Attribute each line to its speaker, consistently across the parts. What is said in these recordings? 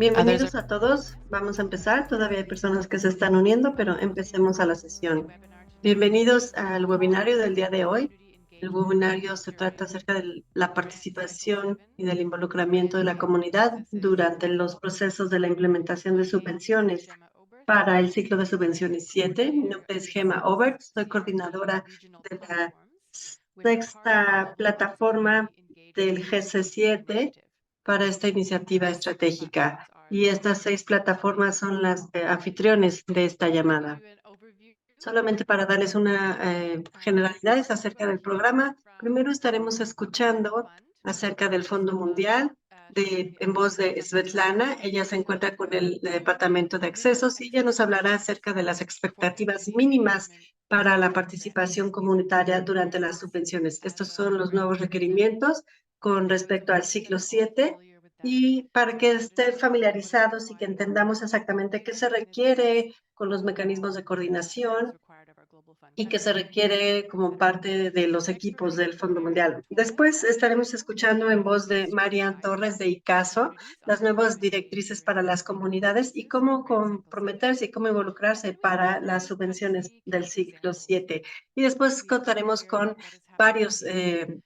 Speaker 1: Bienvenidos a todos. Vamos a empezar. Todavía hay personas que se están uniendo, pero empecemos a la sesión. Bienvenidos al webinario del día de hoy. El webinario se trata acerca de la participación y del involucramiento de la comunidad durante los procesos de la implementación de subvenciones para el ciclo de subvenciones 7. Mi nombre es Gemma Obert, soy coordinadora de la sexta plataforma del GC7 para esta iniciativa estratégica. Y estas 6 plataformas son las anfitriones de esta llamada. Solamente para darles una generalidades acerca del programa, primero estaremos escuchando acerca del Fondo Mundial en voz de Svetlana. Ella se encuentra con el Departamento de Accesos y ella nos hablará acerca de las expectativas mínimas para la participación comunitaria durante las subvenciones. Estos son los nuevos requerimientos con respecto al ciclo 7 y para que estén familiarizados y que entendamos exactamente qué se requiere con los mecanismos de coordinación y que se requiere como parte de los equipos del Fondo Mundial. Después estaremos escuchando en voz de Marian Torres de ICASO las nuevas directrices para las comunidades y cómo comprometerse y cómo involucrarse para las subvenciones del ciclo 7. Y después contaremos con varios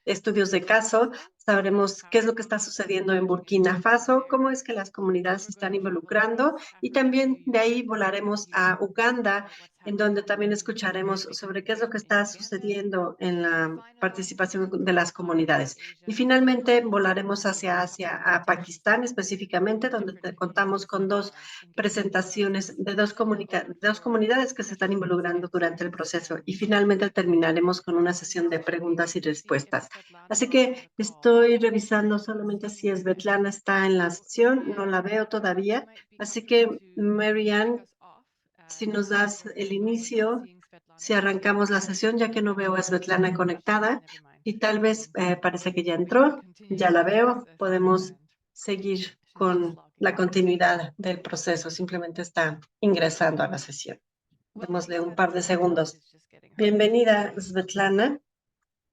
Speaker 1: estudios de caso. Sabremos qué es lo que está sucediendo en Burkina Faso, cómo es que las comunidades se están involucrando y también de ahí volaremos a Uganda, en donde también escucharemos sobre qué es lo que está sucediendo en la participación de las comunidades. Y finalmente volaremos hacia Asia, a Pakistán específicamente, donde contamos con dos presentaciones de dos comunidades que se están involucrando durante el proceso. Y finalmente terminaremos con una sesión de preguntas y respuestas. Así que estoy revisando solamente si Svetlana está en la sesión, no la veo todavía. Así que, Marianne, si nos das el inicio, si arrancamos la sesión, ya que no veo a Svetlana conectada y tal vez parece que ya entró, ya la veo, podemos seguir con la continuidad del proceso, simplemente está ingresando a la sesión. Démosle un par de segundos. Bienvenida, Svetlana,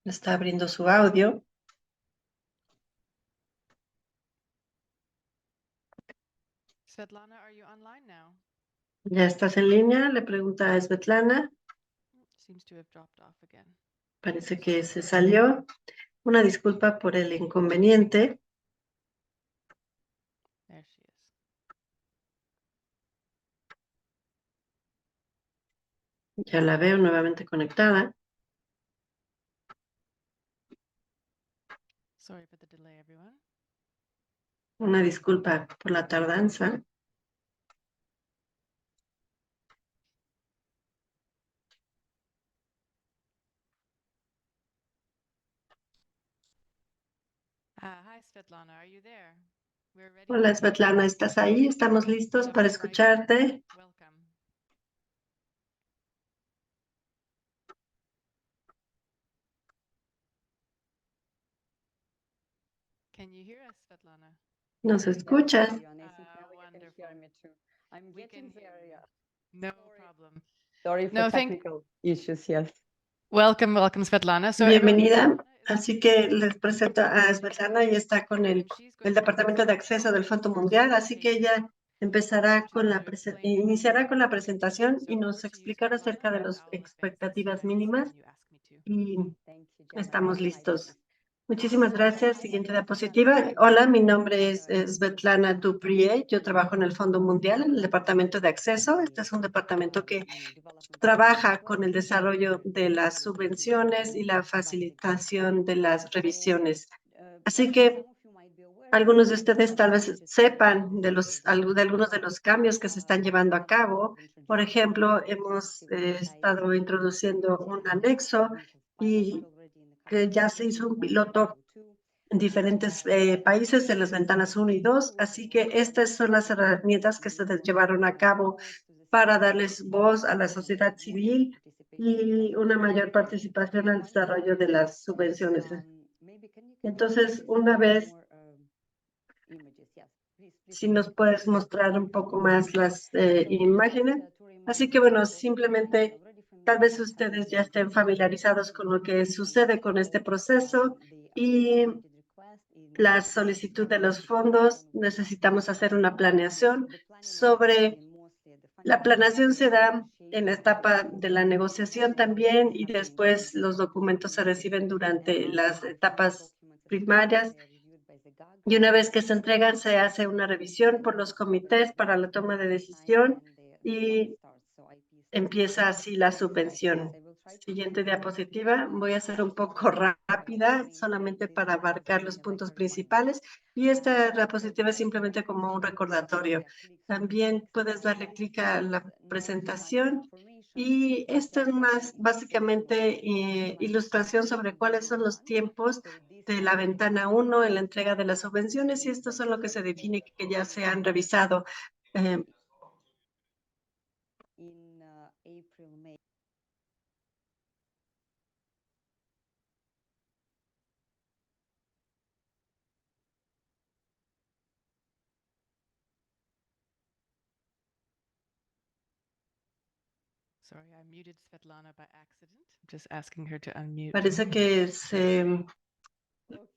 Speaker 1: está abriendo su audio.
Speaker 2: Svetlana, are you online now?
Speaker 1: ¿Ya estás en línea? Le pregunta a Svetlana.
Speaker 2: Seems to have dropped off again.
Speaker 1: Parece que se salió. Una disculpa por el inconveniente.
Speaker 2: There she is.
Speaker 1: Ya la veo nuevamente conectada.
Speaker 2: Sorry for the delay, everyone.
Speaker 1: Una disculpa por la tardanza.
Speaker 2: Hi, Svetlana, are you there? We're ready.
Speaker 1: Hola, Svetlana, ¿estás ahí? Estamos listos para escucharte.
Speaker 2: Welcome. Can you hear us, Svetlana?
Speaker 1: ¿Nos escuchas?
Speaker 2: Wonderful. We can hear you. No problem.
Speaker 3: Sorry for
Speaker 2: No,
Speaker 3: technical issues, yes.
Speaker 2: Welcome, Svetlana.
Speaker 1: Bienvenida. Así que les presento a Svetlana y está con el Departamento de Acceso del Fondo Mundial, así que ella empezará con iniciará con la presentación y nos explicará acerca de las expectativas mínimas y estamos listos. Muchísimas gracias. Siguiente diapositiva. Hola, mi nombre es Svetlana Duprié. Yo trabajo en el Fondo Mundial, en el Departamento de Acceso. Este es un departamento que trabaja con el desarrollo de las subvenciones y la facilitación de las revisiones. Así que algunos de ustedes tal vez sepan de algunos de los cambios que se están llevando a cabo. Por ejemplo, hemos estado introduciendo un anexo y que ya se hizo un piloto en diferentes países en las ventanas 1 y 2, así que estas son las herramientas que se llevaron a cabo para darles voz a la sociedad civil y una mayor participación al desarrollo de las subvenciones. Entonces, una vez, si nos puedes mostrar un poco más las imágenes. Así que bueno, simplemente tal vez ustedes ya estén familiarizados con lo que sucede con este proceso y la solicitud de los fondos, necesitamos hacer una planeación sobre. La planeación se da en la etapa de la negociación también y después los documentos se reciben durante las etapas primarias y una vez que se entregan se hace una revisión por los comités para la toma de decisión y empieza así la subvención. Siguiente diapositiva. Voy a ser un poco rápida, solamente para abarcar los puntos principales. Y esta diapositiva es simplemente como un recordatorio. También puedes darle clic a la presentación. Y esto es más básicamente ilustración sobre cuáles son los tiempos de la ventana 1 en la entrega de las subvenciones. Y estos son lo que se define que ya se han revisado.
Speaker 2: Sorry, I muted Svetlana by accident. I'm just asking her to unmute.
Speaker 1: Parece que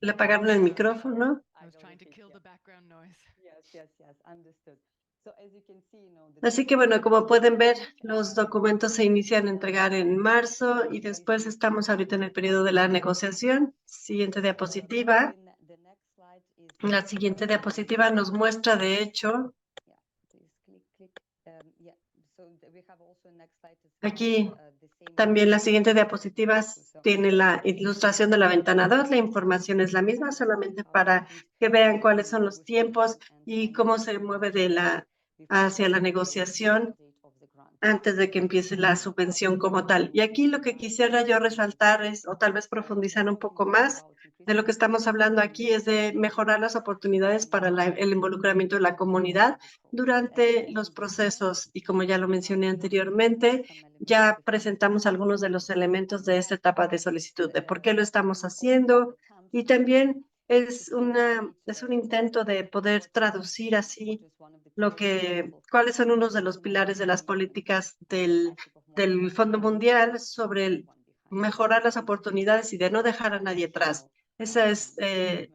Speaker 1: le apagaron el micrófono.
Speaker 2: I was trying to kill the background noise.
Speaker 1: Así que bueno, como pueden ver, los documentos se inician a entregar en marzo y después estamos ahorita en el periodo de la negociación. Siguiente diapositiva. La siguiente diapositiva nos muestra, de hecho, aquí también la siguiente diapositiva tiene la ilustración de la ventana 2. La información es la misma, solamente para que vean cuáles son los tiempos y cómo se mueve hacia la negociación antes de que empiece la subvención como tal. Y aquí lo que quisiera yo resaltar es, o tal vez profundizar un poco más, de lo que estamos hablando aquí es de mejorar las oportunidades para el involucramiento de la comunidad durante los procesos. Y como ya lo mencioné anteriormente, ya presentamos algunos de los elementos de esta etapa de solicitud, de por qué lo estamos haciendo. Y también es un intento de poder traducir así cuáles son unos de los pilares de las políticas del Fondo Mundial sobre mejorar las oportunidades y de no dejar a nadie atrás. Esa es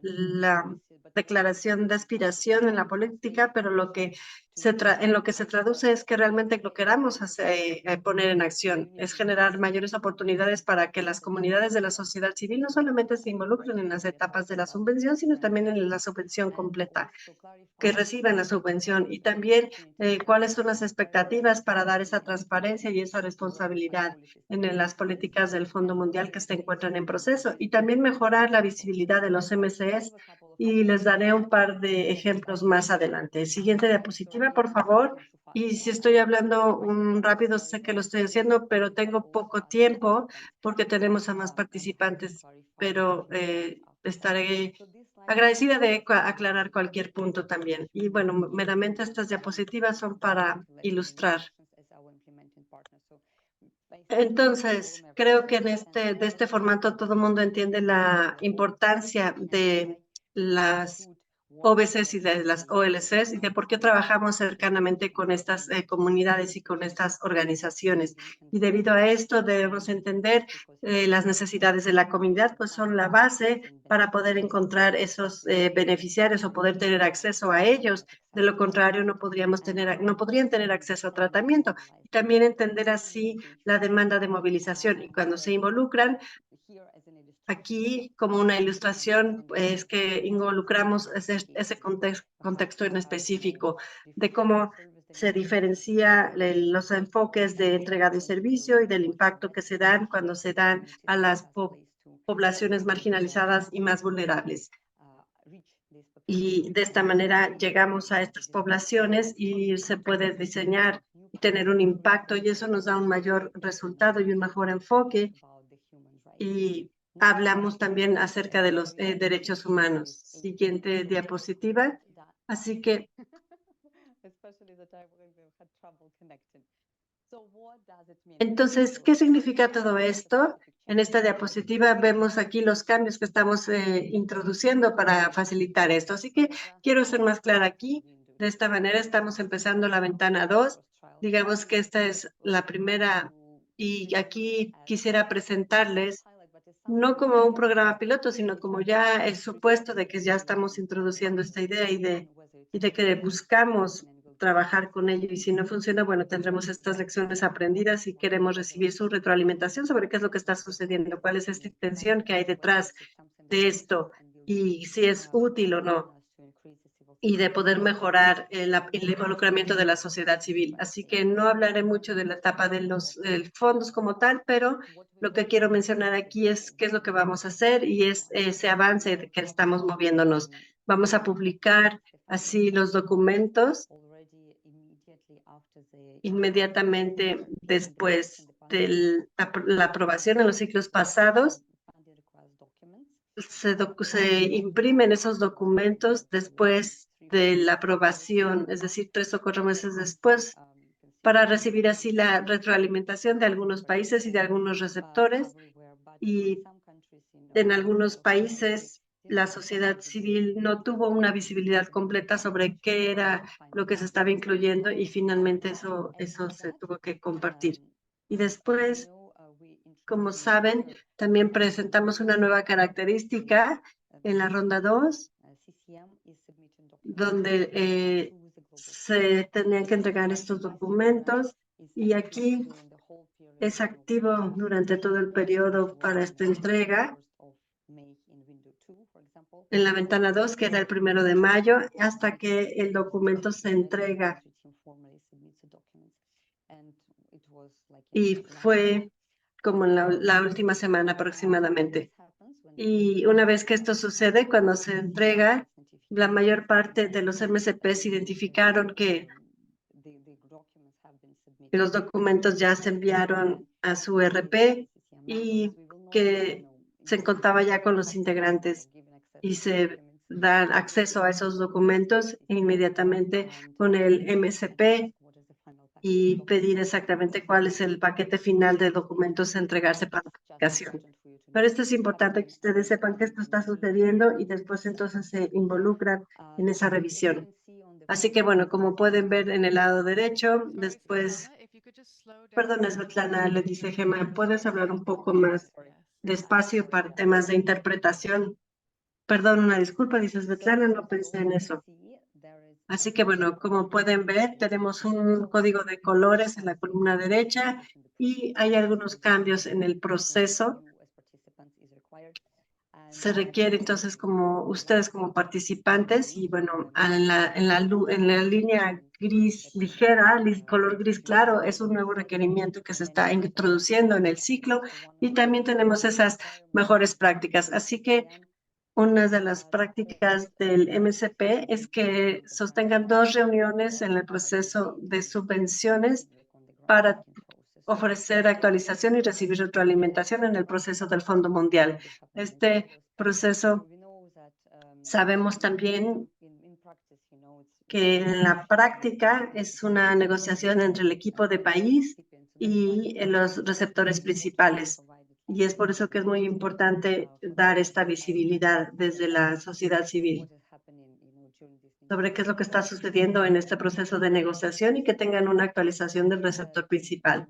Speaker 1: la declaración de aspiración en la política, pero en lo que se traduce es que realmente lo queramos poner en acción, es generar mayores oportunidades para que las comunidades de la sociedad civil no solamente se involucren en las etapas de la subvención, sino también en la subvención completa, que reciban la subvención y también cuáles son las expectativas para dar esa transparencia y esa responsabilidad en las políticas del Fondo Mundial que se encuentran en proceso y también mejorar la visibilidad de los MCS y les daré un par de ejemplos más adelante. Siguiente diapositiva, por favor. Y si estoy hablando rápido, sé que lo estoy haciendo, pero tengo poco tiempo porque tenemos a más participantes, pero estaré agradecida de aclarar cualquier punto también. Y bueno, meramente estas diapositivas son para ilustrar. Entonces, creo que de este formato todo el mundo entiende la importancia de las OBCs y de las OLCs y de por qué trabajamos cercanamente con estas comunidades y con estas organizaciones. Y debido a esto debemos entender las necesidades de la comunidad, pues son la base para poder encontrar esos beneficiarios o poder tener acceso a ellos. De lo contrario, no podrían tener acceso a tratamiento. Y también entender así la demanda de movilización. Y cuando se involucran, aquí, como una ilustración, es que involucramos ese contexto en específico de cómo se diferencia los enfoques de entrega de servicio y del impacto que se dan cuando se dan a las poblaciones marginalizadas y más vulnerables. Y de esta manera llegamos a estas poblaciones y se puede diseñar y tener un impacto y eso nos da un mayor resultado y un mejor enfoque. Y hablamos también acerca de los derechos humanos. Siguiente diapositiva. Así que entonces, ¿qué significa todo esto? En esta diapositiva vemos aquí los cambios que estamos introduciendo para facilitar esto. Así que quiero ser más clara aquí. De esta manera estamos empezando la ventana 2. Digamos que esta es la primera y aquí quisiera presentarles no como un programa piloto, sino como ya el supuesto de que ya estamos introduciendo esta idea y de que buscamos trabajar con ello. Y si no funciona, bueno, tendremos estas lecciones aprendidas y queremos recibir su retroalimentación sobre qué es lo que está sucediendo, cuál es esta intención que hay detrás de esto y si es útil o no, y de poder mejorar el involucramiento de la sociedad civil. Así que no hablaré mucho de la etapa de los fondos como tal, pero lo que quiero mencionar aquí es qué es lo que vamos a hacer y es ese avance de que estamos moviéndonos. Vamos a publicar así los documentos inmediatamente después de la aprobación en los ciclos pasados. Se imprimen esos documentos después de la aprobación, es decir, 3 o 4 meses después, para recibir así la retroalimentación de algunos países y de algunos receptores. Y en algunos países la sociedad civil no tuvo una visibilidad completa sobre qué era lo que se estaba incluyendo y finalmente eso se tuvo que compartir. Y después, como saben, también presentamos una nueva característica en la ronda 2, donde se tenían que entregar estos documentos y aquí es activo durante todo el periodo para esta entrega. En la ventana 2 queda el 1 de mayo hasta que el documento se entrega. Y fue como en la última semana aproximadamente. Y una vez que esto sucede, cuando se entrega, la mayor parte de los MSPs identificaron que los documentos ya se enviaron a su RP y que se contaba ya con los integrantes y se da acceso a esos documentos inmediatamente con el MSP y pedir exactamente cuál es el paquete final de documentos a entregarse para publicación. Pero esto es importante que ustedes sepan que esto está sucediendo y después entonces se involucran en esa revisión. Así que bueno, como pueden ver en el lado derecho, después, perdón, Svetlana, le dice Gemma, ¿puedes hablar un poco más despacio para temas de interpretación? Perdón, una disculpa, dice Svetlana, no pensé en eso. Así que bueno, como pueden ver, tenemos un código de colores en la columna derecha y hay algunos cambios en el proceso. Se requiere entonces como ustedes como participantes y bueno, en la línea gris ligera, color gris claro, es un nuevo requerimiento que se está introduciendo en el ciclo y también tenemos esas mejores prácticas. Así que una de las prácticas del MCP es que sostengan 2 reuniones en el proceso de subvenciones para ofrecer actualización y recibir retroalimentación en el proceso del Fondo Mundial. Este proceso, sabemos también que en la práctica es una negociación entre el equipo de país y los receptores principales. Y es por eso que es muy importante dar esta visibilidad desde la sociedad civil sobre qué es lo que está sucediendo en este proceso de negociación y que tengan una actualización del receptor principal.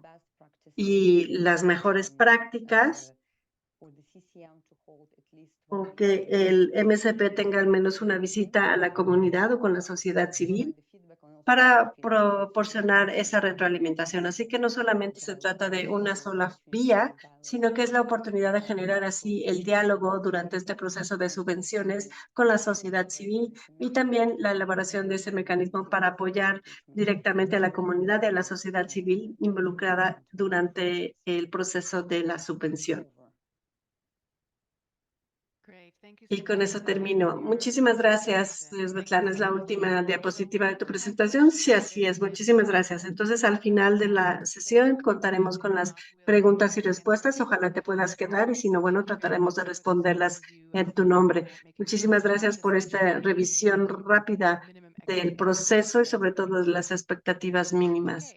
Speaker 1: Y las mejores prácticas o que el MSP tenga al menos una visita a la comunidad o con la sociedad civil para proporcionar esa retroalimentación. Así que no solamente se trata de una sola vía, sino que es la oportunidad de generar así el diálogo durante este proceso de subvenciones con la sociedad civil y también la elaboración de ese mecanismo para apoyar directamente a la comunidad y a la sociedad civil involucrada durante el proceso de la subvención. Y con eso termino. Muchísimas gracias, Svetlana. Es la última diapositiva de tu presentación. Sí, así es. Muchísimas gracias. Entonces, al final de la sesión contaremos con las preguntas y respuestas. Ojalá te puedas quedar y si no, bueno, trataremos de responderlas en tu nombre. Muchísimas gracias por esta revisión rápida del proceso y sobre todo de las expectativas mínimas.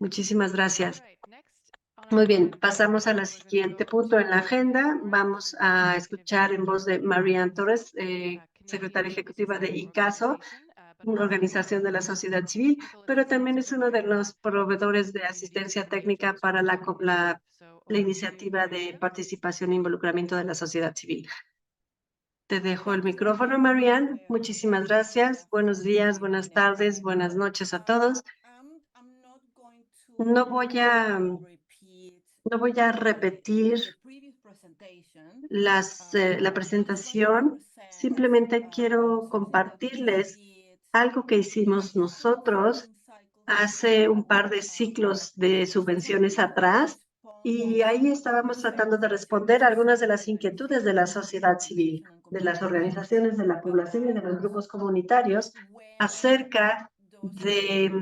Speaker 1: Muchísimas gracias. Muy bien, pasamos al siguiente punto en la agenda. Vamos a escuchar en voz de Marianne Torres, secretaria ejecutiva de ICASO, una organización de la sociedad civil, pero también es uno de los proveedores de asistencia técnica para la iniciativa de participación e involucramiento de la sociedad civil. Te dejo el micrófono, Marianne. Muchísimas gracias. Buenos días, buenas tardes, buenas noches a todos. No voy a, no voy a repetir la presentación. Simplemente quiero compartirles algo que hicimos nosotros hace un par de ciclos de subvenciones atrás, y ahí estábamos tratando de responder a algunas de las inquietudes de la sociedad civil, de las organizaciones de la población y de los grupos comunitarios acerca de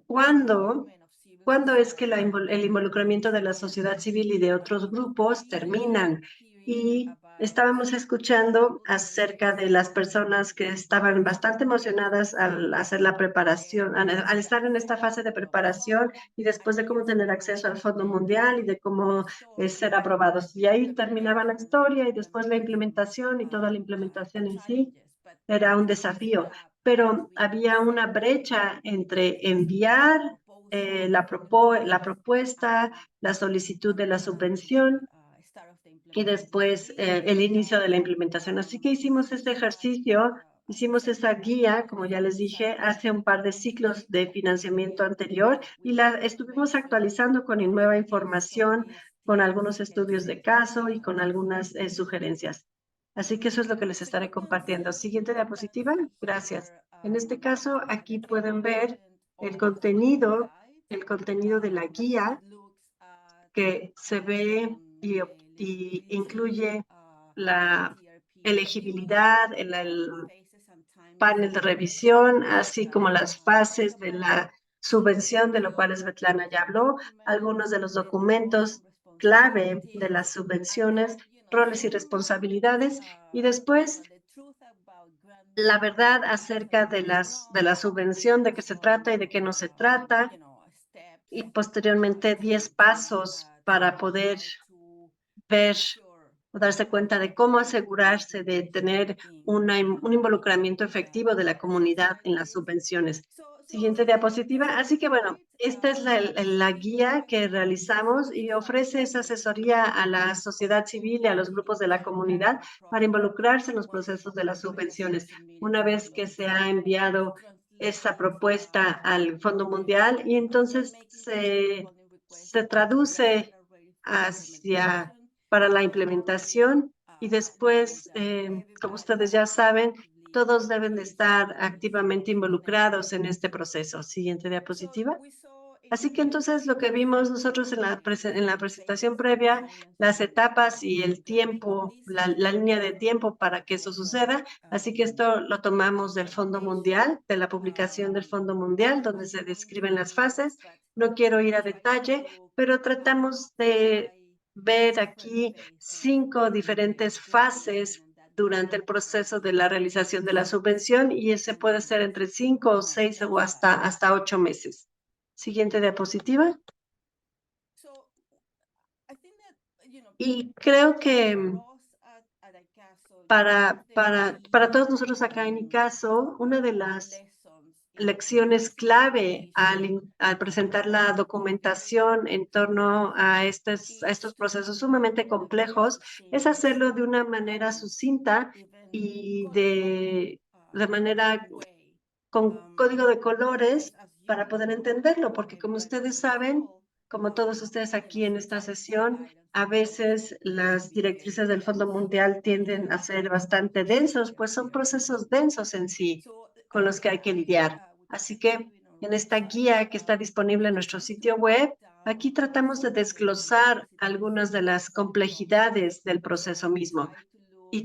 Speaker 1: cuándo es que el involucramiento de la sociedad civil y de otros grupos terminan. Y estábamos escuchando acerca de las personas que estaban bastante emocionadas al hacer la preparación, al estar en esta fase de preparación y después de cómo tener acceso al Fondo Mundial y de cómo ser aprobados. Y ahí terminaba la historia y después la implementación, y toda la implementación en sí era un desafío, pero había una brecha entre enviar la propuesta, la solicitud de la subvención y después el inicio de la implementación. Así que hicimos este ejercicio, hicimos esa guía, como ya les dije, hace un par de ciclos de financiamiento anterior, y la estuvimos actualizando con nueva información, con algunos estudios de caso y con algunas sugerencias. Así que eso es lo que les estaré compartiendo. Siguiente diapositiva. Gracias. En este caso, aquí pueden ver el contenido de la guía, que se ve y incluye la elegibilidad, el panel de revisión, así como las fases de la subvención, de lo cual Svetlana ya habló, algunos de los documentos clave de las subvenciones, roles y responsabilidades, y después la verdad acerca de la subvención, de qué se trata y de qué no se trata, y posteriormente 10 pasos para poder ver o darse cuenta de cómo asegurarse de tener un involucramiento efectivo de la comunidad en las subvenciones. Siguiente diapositiva. Así que bueno, esta es la guía que realizamos y ofrece esa asesoría a la sociedad civil y a los grupos de la comunidad para involucrarse en los procesos de las subvenciones. Una vez que se ha enviado esa propuesta al Fondo Mundial, y entonces se traduce hacia para la implementación, y después, como ustedes ya saben, todos deben de estar activamente involucrados en este proceso. Siguiente diapositiva. Así que entonces lo que vimos nosotros en la presentación previa, las etapas y el tiempo, la línea de tiempo para que eso suceda. Así que esto lo tomamos del Fondo Mundial, de la publicación del Fondo Mundial, donde se describen las fases. No quiero ir a detalle, pero tratamos de ver aquí 5 diferentes fases durante el proceso de la realización de la subvención, y ese puede ser entre 5 o 6 o hasta 8 meses. Siguiente diapositiva. Y creo que para todos nosotros acá en ICASO, una de las lecciones clave al presentar la documentación en torno a estos procesos sumamente complejos es hacerlo de una manera sucinta y de manera con código de colores para poder entenderlo, porque como ustedes saben, como todos ustedes aquí en esta sesión, a veces las directrices del Fondo Mundial tienden a ser bastante densos, pues son procesos densos en sí con los que hay que lidiar. Así que en esta guía que está disponible en nuestro sitio web, aquí tratamos de desglosar algunas de las complejidades del proceso mismo, y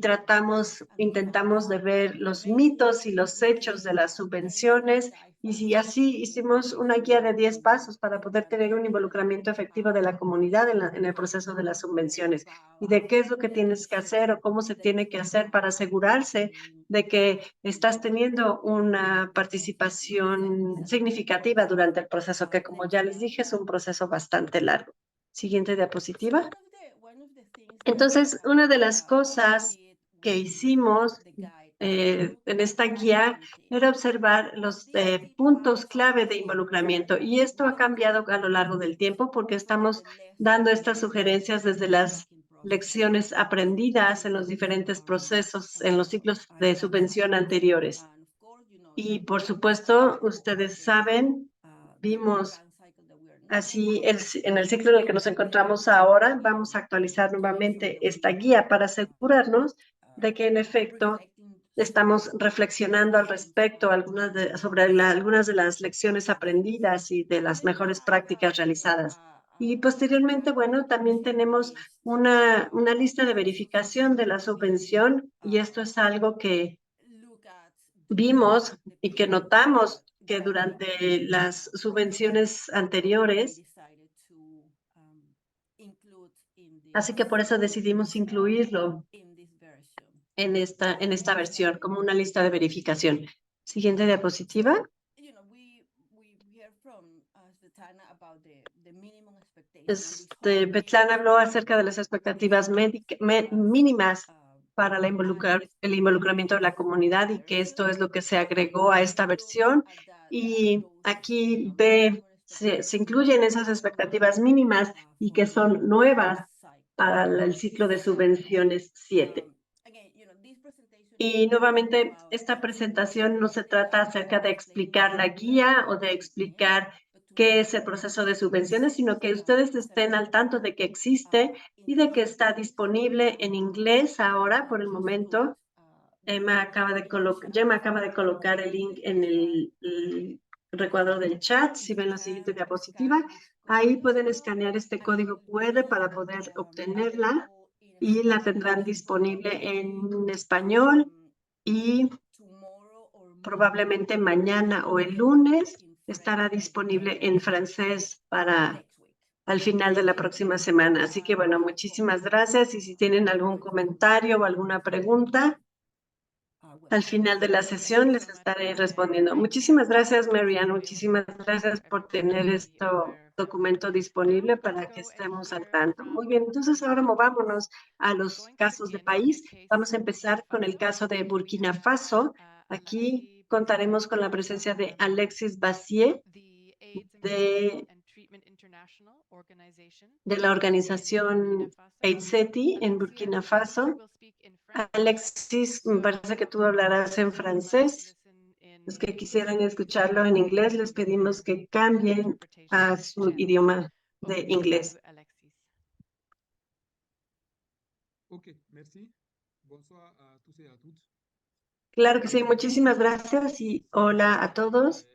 Speaker 1: intentamos de ver los mitos y los hechos de las subvenciones, y si así hicimos una guía de 10 pasos para poder tener un involucramiento efectivo de la comunidad en el proceso de las subvenciones, y de qué es lo que tienes que hacer o cómo se tiene que hacer para asegurarse de que estás teniendo una participación significativa durante el proceso, que como ya les dije, es un proceso bastante largo. Siguiente diapositiva. Entonces, una de las cosas que hicimos en esta guía era observar los puntos clave de involucramiento, y esto ha cambiado a lo largo del tiempo porque estamos dando estas sugerencias desde las lecciones aprendidas en los diferentes procesos, en los ciclos de subvención anteriores. Y por supuesto, ustedes saben, vimos así en el ciclo en el que nos encontramos ahora, vamos a actualizar nuevamente esta guía para asegurarnos de que en efecto estamos reflexionando al respecto sobre algunas de las lecciones aprendidas y de las mejores prácticas realizadas. Y posteriormente, bueno, también tenemos una lista de verificación de la subvención, y esto es algo que vimos y que notamos que durante las subvenciones anteriores, así que por eso decidimos incluirlo en esta versión como una lista de verificación. Siguiente diapositiva. Betlana habló acerca de las expectativas mínimas para el involucramiento de la comunidad, y que esto es lo que se agregó a esta versión. Y aquí se incluyen esas expectativas mínimas y que son nuevas para el ciclo de subvenciones 7. Y nuevamente, esta presentación no se trata acerca de explicar la guía o de explicar qué es el proceso de subvenciones, sino que ustedes estén al tanto de que existe y de que está disponible en inglés ahora, por el momento. Gemma acaba de colocar el link en el recuadro del chat. Si ven la siguiente diapositiva, ahí pueden escanear este código QR para poder obtenerla, y la tendrán disponible en español, y probablemente mañana o el lunes estará disponible en francés para al final de la próxima semana. Así que bueno, muchísimas gracias, y si tienen algún comentario o alguna pregunta, al final de la sesión les estaré respondiendo. Muchísimas gracias, Marianne. Muchísimas gracias por tener este documento disponible para que estemos al tanto. Muy bien, entonces ahora movámonos a los casos de país. Vamos a empezar con el caso de Burkina Faso. Aquí contaremos con la presencia de Alexis Bassier, de la organización AIDSETI en Burkina Faso. Alexis, me parece que tú hablarás en francés. Los que quisieran escucharlo en inglés, les pedimos que cambien a su idioma de inglés.
Speaker 3: Ok, merci. Bonsoir a tous et à toutes.
Speaker 1: Claro que sí, muchísimas gracias y hola a todos.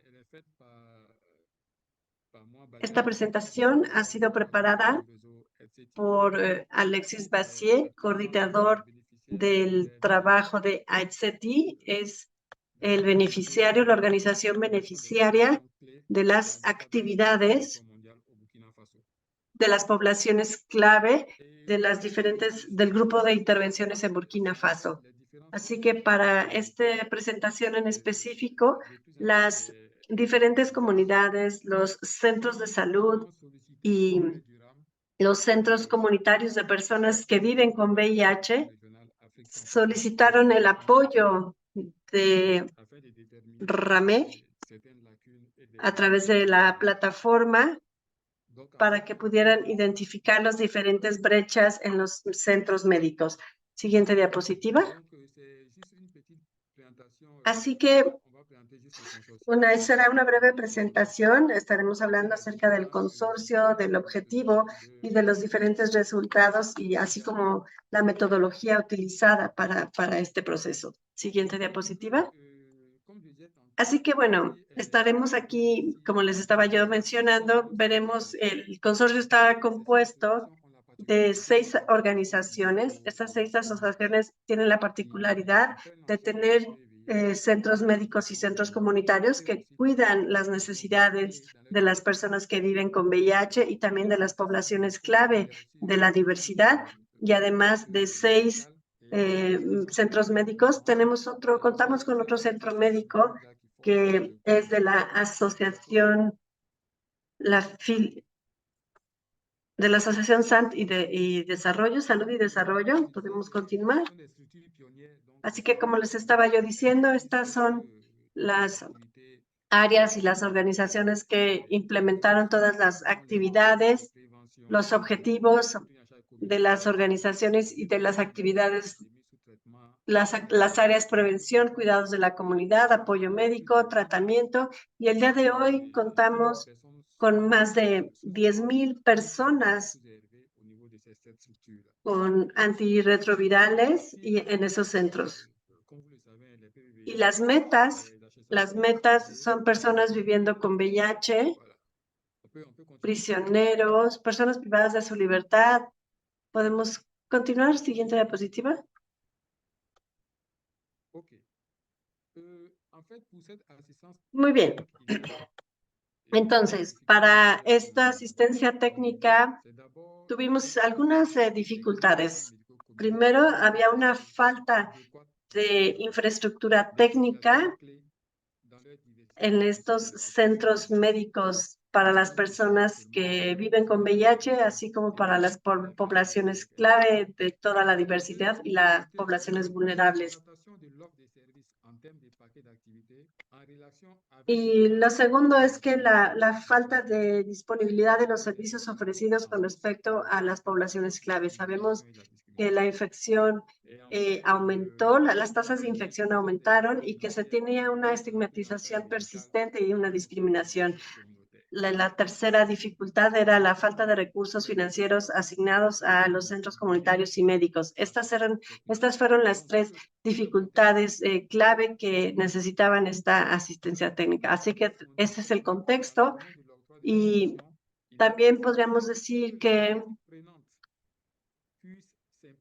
Speaker 1: Esta presentación ha sido preparada por Alexis Bassier, coordinador del trabajo de AIDSETI. Es el beneficiario, la organización beneficiaria de las actividades de las poblaciones clave del grupo de intervenciones en Burkina Faso. Así que para esta presentación en específico, las diferentes comunidades, los centros de salud y los centros comunitarios de personas que viven con VIH solicitaron el apoyo de RAME a través de la plataforma para que pudieran identificar las diferentes brechas en los centros médicos. Siguiente diapositiva. Así que será una breve presentación. Estaremos hablando acerca del consorcio, del objetivo y de los diferentes resultados, y así como la metodología utilizada para este proceso. Siguiente diapositiva. Así que bueno, estaremos aquí, como les estaba yo mencionando, veremos, el consorcio está compuesto de 6 organizaciones. Estas 6 asociaciones tienen la particularidad de tener centros médicos y centros comunitarios que cuidan las necesidades de las personas que viven con VIH y también de las poblaciones clave de la diversidad. Y además de 6 centros médicos, contamos con otro centro médico que es de la asociación, de la Asociación Sant y Desarrollo, Salud y Desarrollo. Podemos continuar. Así que, como les estaba yo diciendo, estas son las áreas y las organizaciones que implementaron todas las actividades, los objetivos de las organizaciones y de las actividades, las áreas prevención, cuidados de la comunidad, apoyo médico, tratamiento. Y el día de hoy contamos con más de 10,000 personas con antirretrovirales y en esos centros. Y las metas son personas viviendo con VIH, prisioneros, personas privadas de su libertad. ¿Podemos continuar? Siguiente diapositiva. Muy bien. Entonces, para esta asistencia técnica tuvimos algunas dificultades. Primero, había una falta de infraestructura técnica en estos centros médicos para las personas que viven con VIH, así como para las poblaciones clave de toda la diversidad y las poblaciones vulnerables. Y lo segundo es que la falta de disponibilidad de los servicios ofrecidos con respecto a las poblaciones clave. Sabemos que la infección aumentó, las tasas de infección aumentaron y que se tenía una estigmatización persistente y una discriminación. La tercera dificultad era la falta de recursos financieros asignados a los centros comunitarios y médicos. Estas fueron las tres dificultades clave que necesitaban esta asistencia técnica. Así que ese es el contexto. Y también podríamos decir que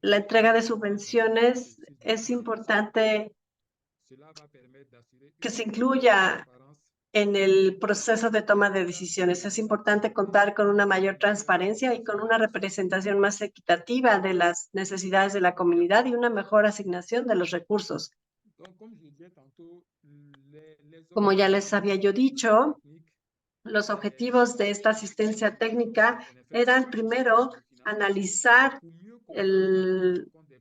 Speaker 1: la entrega de subvenciones es importante que se incluya en el proceso de toma de decisiones. Es importante contar con una mayor transparencia y con una representación más equitativa de las necesidades de la comunidad y una mejor asignación de los recursos. Como ya les había yo dicho, los objetivos de esta asistencia técnica eran, primero, analizar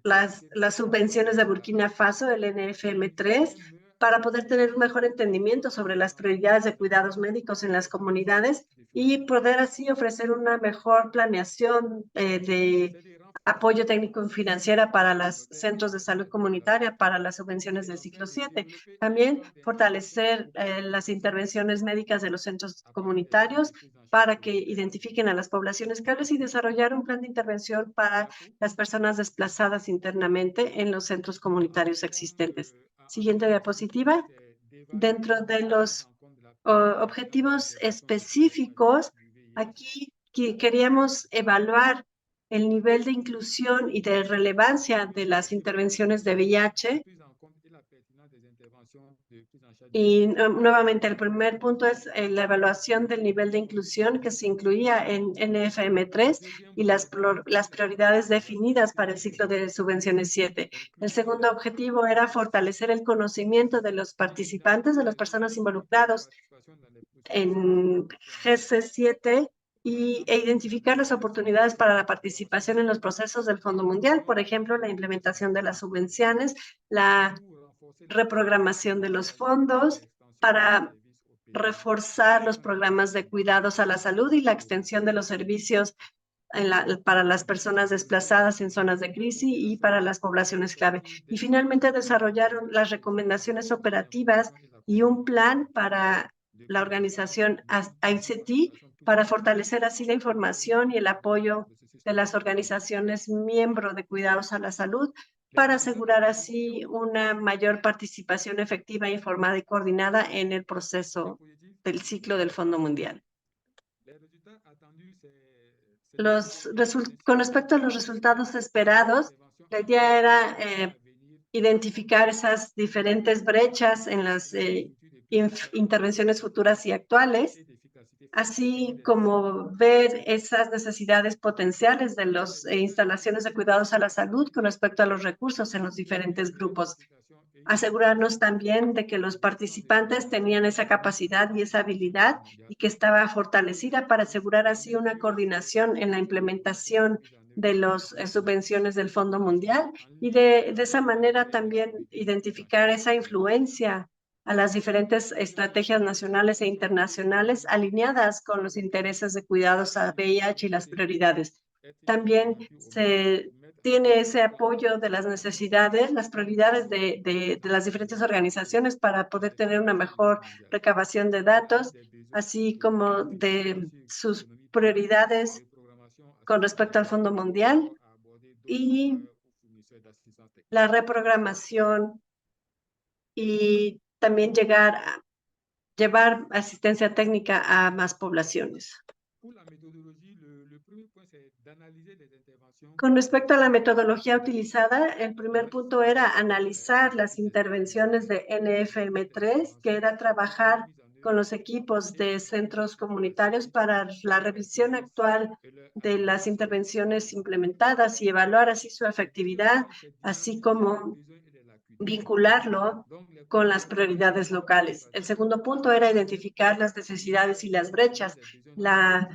Speaker 1: las subvenciones de Burkina Faso, el NFM3, para poder tener un mejor entendimiento sobre las prioridades de cuidados médicos en las comunidades y poder así ofrecer una mejor planeación de apoyo técnico y financiera para los centros de salud comunitaria, para las subvenciones del ciclo 7. También fortalecer las intervenciones médicas de los centros comunitarios para que identifiquen a las poblaciones claves y desarrollar un plan de intervención para las personas desplazadas internamente en los centros comunitarios existentes. Siguiente diapositiva. Dentro de los objetivos específicos, aquí queríamos evaluar el nivel de inclusión y de relevancia de las intervenciones de VIH. Y nuevamente, el primer punto es la evaluación del nivel de inclusión que se incluía en NFM3 y las prioridades definidas para el ciclo de subvenciones 7. El segundo objetivo era fortalecer el conocimiento de los participantes, de las personas involucradas en GC7 e identificar las oportunidades para la participación en los procesos del Fondo Mundial, por ejemplo, la implementación de las subvenciones, la reprogramación de los fondos para reforzar los programas de cuidados a la salud y la extensión de los servicios para las personas desplazadas en zonas de crisis y para las poblaciones clave. Y finalmente desarrollaron las recomendaciones operativas y un plan para la organización ICT para fortalecer así la información y el apoyo de las organizaciones miembros de cuidados a la salud para asegurar así una mayor participación efectiva, informada y coordinada en el proceso del ciclo del Fondo Mundial. Con respecto a los resultados esperados, la idea era identificar esas diferentes brechas en las intervenciones futuras y actuales, así como ver esas necesidades potenciales de las instalaciones de cuidados a la salud con respecto a los recursos en los diferentes grupos. asegurarnos también de que los participantes tenían esa capacidad y esa habilidad y que estaba fortalecida para asegurar así una coordinación en la implementación de las subvenciones del Fondo Mundial y de esa manera también identificar esa influencia a las diferentes estrategias nacionales e internacionales alineadas con los intereses de cuidados a VIH y las prioridades. También se tiene ese apoyo de las necesidades, las prioridades de las diferentes organizaciones para poder tener una mejor recabación de datos, así como de sus prioridades con respecto al Fondo Mundial y la reprogramación y también llevar asistencia técnica a más poblaciones. Con respecto a la metodología utilizada, el primer punto era analizar las intervenciones de NFM3, que era trabajar con los equipos de centros comunitarios para la revisión actual de las intervenciones implementadas y evaluar así su efectividad, así como vincularlo con las prioridades locales. El segundo punto era identificar las necesidades y las brechas. La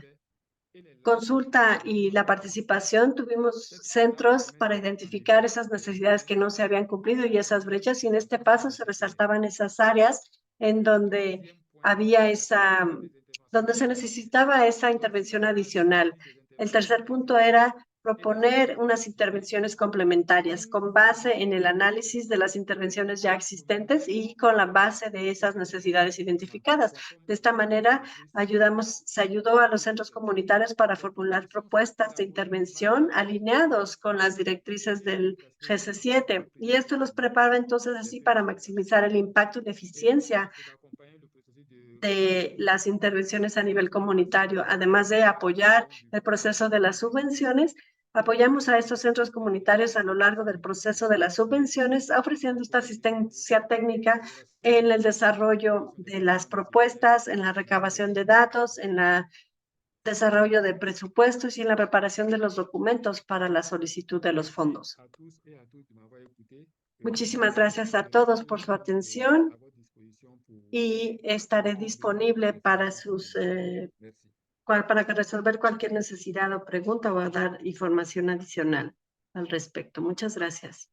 Speaker 1: consulta y la participación, tuvimos centros para identificar esas necesidades que no se habían cumplido y esas brechas, y en este paso se resaltaban esas áreas en donde había donde se necesitaba esa intervención adicional. El tercer punto era proponer unas intervenciones complementarias con base en el análisis de las intervenciones ya existentes y con la base de esas necesidades identificadas. De esta manera, se ayudó a los centros comunitarios para formular propuestas de intervención alineados con las directrices del GC7. Y esto los prepara entonces así para maximizar el impacto y la eficiencia de las intervenciones a nivel comunitario, además de apoyar el proceso de las subvenciones. Apoyamos a estos centros comunitarios a lo largo del proceso de las subvenciones, ofreciendo esta asistencia técnica en el desarrollo de las propuestas, en la recabación de datos, en el desarrollo de presupuestos y en la preparación de los documentos para la solicitud de los fondos. Muchísimas gracias a todos por su atención y estaré disponible para para resolver cualquier necesidad o pregunta o a dar información adicional al respecto. Muchas gracias.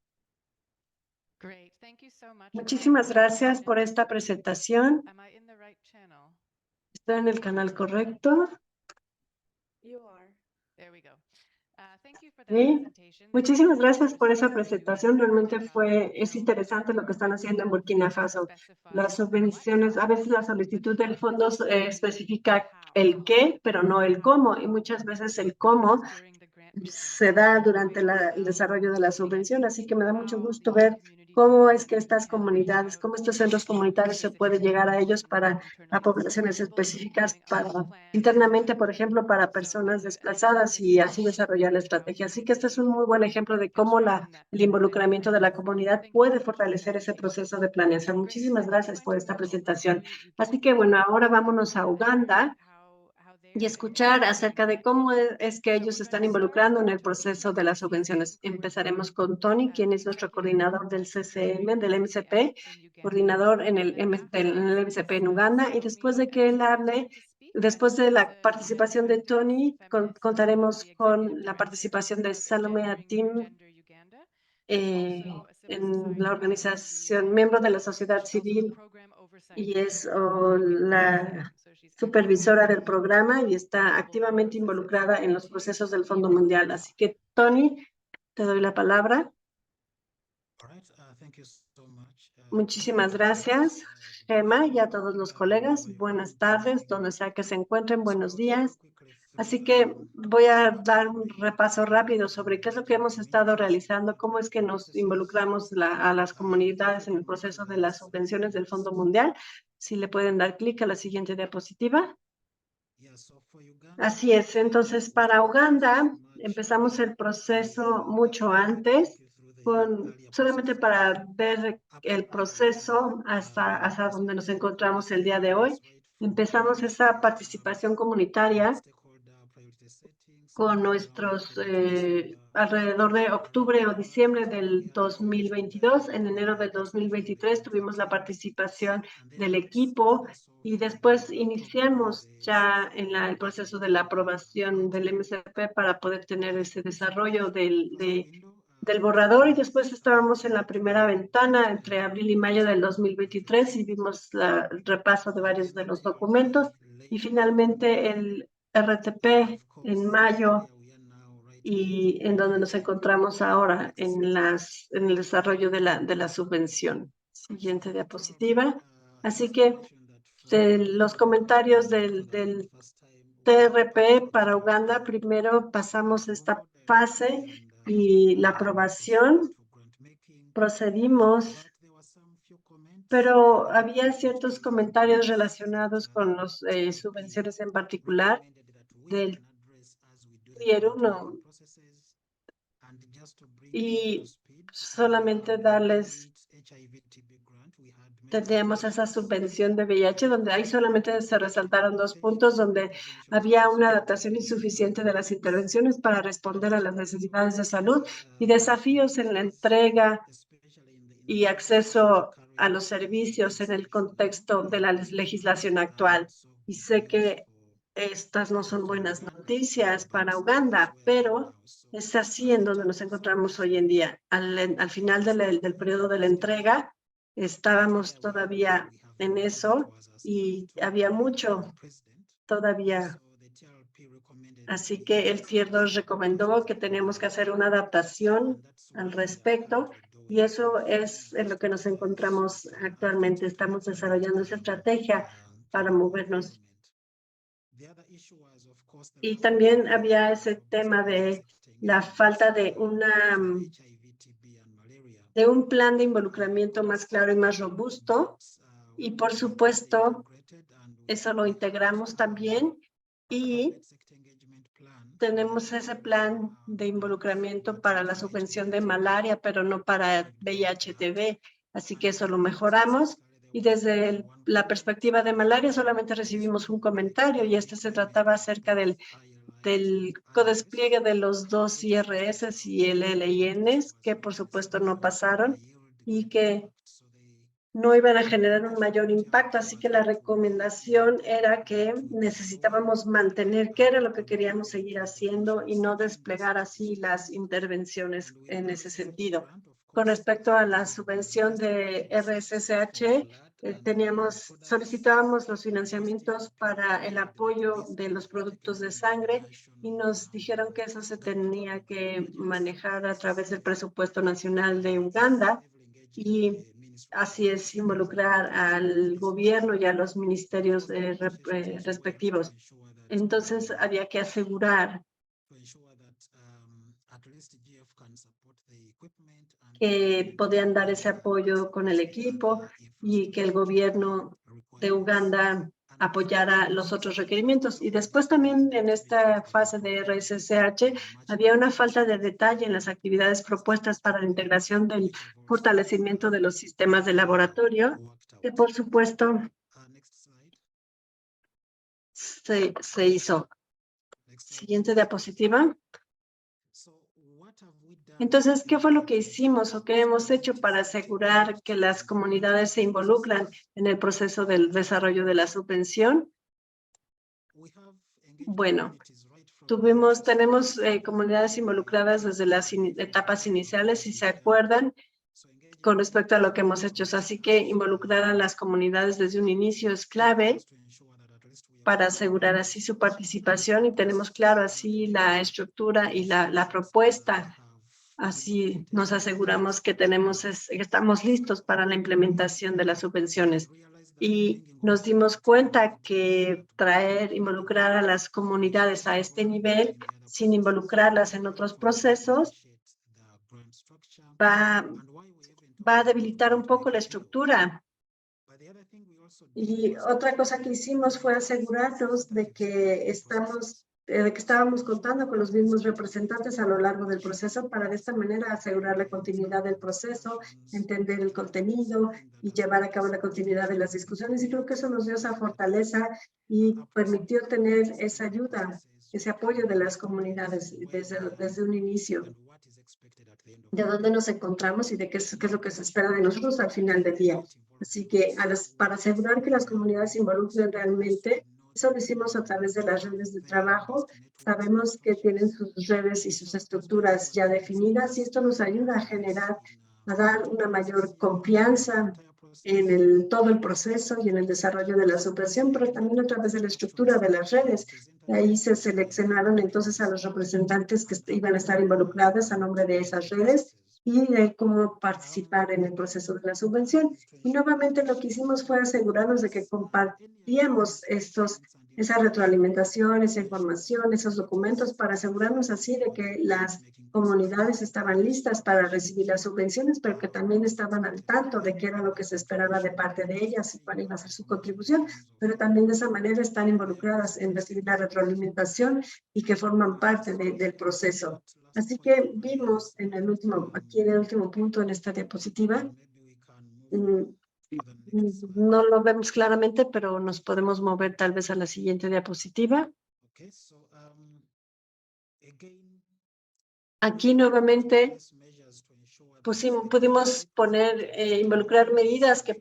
Speaker 1: Muchísimas gracias por esta presentación. ¿Estoy en el canal correcto? Sí. Muchísimas gracias por esa presentación. Realmente es interesante lo que están haciendo en Burkina Faso. Las subvenciones, a veces la solicitud del fondo especifica el qué, pero no el cómo. Y muchas veces el cómo se da durante el desarrollo de la subvención. Así que me da mucho gusto ver cómo es que estas comunidades, cómo estos centros comunitarios se puede llegar a ellos a poblaciones específicas, internamente, por ejemplo, para personas desplazadas y así desarrollar la estrategia. Así que este es un muy buen ejemplo de cómo el involucramiento de la comunidad puede fortalecer ese proceso de planeación. Muchísimas gracias por esta presentación. Así que bueno, ahora vámonos a Uganda y escuchar acerca de cómo es que ellos se están involucrando en el proceso de las subvenciones. Empezaremos con Tony, quien es nuestro coordinador del CCM, del MCP, coordinador en el MCP en Uganda, y después de que él hable, después de la participación de Tony, contaremos con la participación de Salome Atim, en la organización, miembro de la sociedad civil, y es la supervisora del programa y está activamente involucrada en los procesos del Fondo Mundial. Así que, Tony, te doy la palabra. Muchísimas gracias, Gemma, y a todos los colegas. Buenas tardes, donde sea que se encuentren, buenos días. Así que voy a dar un repaso rápido sobre qué es lo que hemos estado realizando, cómo es que nos involucramos a las comunidades en el proceso de las subvenciones del Fondo Mundial. Si le pueden dar clic a la siguiente diapositiva. Así es, entonces para Uganda empezamos el proceso mucho antes, solamente para ver el proceso hasta donde nos encontramos el día de hoy. Empezamos esa participación comunitaria con nuestros alrededor de octubre o diciembre del 2022. En enero del 2023 tuvimos la participación del equipo y después iniciamos ya en el proceso de la aprobación del MCP para poder tener ese desarrollo del borrador, y después estábamos en la primera ventana entre abril y mayo del 2023 y vimos el repaso de varios de los documentos, y finalmente el RTP en mayo, y en donde nos encontramos ahora en el desarrollo de la subvención. Siguiente diapositiva. Así que los comentarios del TRP para Uganda, primero pasamos esta fase y la aprobación, procedimos, pero había ciertos comentarios relacionados con las subvenciones en particular del Tier 1, y solamente tendríamos esa subvención de VIH, donde ahí solamente se resaltaron 2 puntos, donde había una adaptación insuficiente de las intervenciones para responder a las necesidades de salud y desafíos en la entrega y acceso a los servicios en el contexto de la legislación actual. Y sé que estas no son buenas noticias para Uganda, pero es así en donde nos encontramos hoy en día. Al final del periodo de la entrega, estábamos todavía en eso y había mucho todavía. Así que el Tier 2 recomendó que teníamos que hacer una adaptación al respecto, y eso es en lo que nos encontramos actualmente. Estamos desarrollando esa estrategia para movernos. Y también había ese tema de la falta de un plan de involucramiento más claro y más robusto, y por supuesto eso lo integramos también, y tenemos ese plan de involucramiento para la subvención de malaria, pero no para VIH-TV, así que eso lo mejoramos. Y desde la perspectiva de malaria solamente recibimos un comentario, y este se trataba acerca del codespliegue de los 2 IRS y el LIN, que por supuesto no pasaron y que no iban a generar un mayor impacto, así que la recomendación era que necesitábamos mantener qué era lo que queríamos seguir haciendo y no desplegar así las intervenciones en ese sentido. Con respecto a la subvención de RSSH, solicitábamos los financiamientos para el apoyo de los productos de sangre, y nos dijeron que eso se tenía que manejar a través del presupuesto nacional de Uganda, y así es, involucrar al gobierno y a los ministerios respectivos. Entonces, había que asegurar que podían dar ese apoyo con el equipo y que el gobierno de Uganda apoyara los otros requerimientos. Y después también en esta fase de RSSH había una falta de detalle en las actividades propuestas para la integración del fortalecimiento de los sistemas de laboratorio, que por supuesto se hizo. Siguiente diapositiva. Entonces, ¿qué fue lo que hicimos o qué hemos hecho para asegurar que las comunidades se involucran en el proceso del desarrollo de la subvención? Bueno, tenemos comunidades involucradas desde las etapas iniciales, si se acuerdan, con respecto a lo que hemos hecho. Así que involucrar a las comunidades desde un inicio es clave para asegurar así su participación, y tenemos claro así la estructura y la propuesta. Así nos aseguramos que estamos listos para la implementación de las subvenciones. Y nos dimos cuenta que involucrar a las comunidades a este nivel, sin involucrarlas en otros procesos, va a debilitar un poco la estructura. Y otra cosa que hicimos fue asegurarnos de que estábamos contando con los mismos representantes a lo largo del proceso, para de esta manera asegurar la continuidad del proceso, entender el contenido y llevar a cabo la continuidad de las discusiones. Y creo que eso nos dio esa fortaleza y permitió tener esa ayuda ese apoyo de las comunidades desde un inicio, de dónde nos encontramos y de qué es lo que se espera de nosotros al final del día. Así que para asegurar que las comunidades se involucren realmente, eso lo hicimos a través de las redes de trabajo. Sabemos que tienen sus redes y sus estructuras ya definidas y esto nos ayuda a dar una mayor confianza en todo el proceso y en el desarrollo de la subvención, pero también a través de la estructura de las redes. Ahí se seleccionaron entonces a los representantes que iban a estar involucrados a nombre de esas redes y de cómo participar en el proceso de la subvención. Y nuevamente lo que hicimos fue asegurarnos de que compartíamos esa retroalimentación, esa información, esos documentos para asegurarnos así de que las comunidades estaban listas para recibir las subvenciones, pero que también estaban al tanto de qué era lo que se esperaba de parte de ellas y cuál iba a ser su contribución, pero también de esa manera están involucradas en recibir la retroalimentación y que forman parte del proceso. Así que vimos aquí en el último punto en esta diapositiva, no lo vemos claramente, pero nos podemos mover tal vez a la siguiente diapositiva. Aquí nuevamente pudimos involucrar medidas que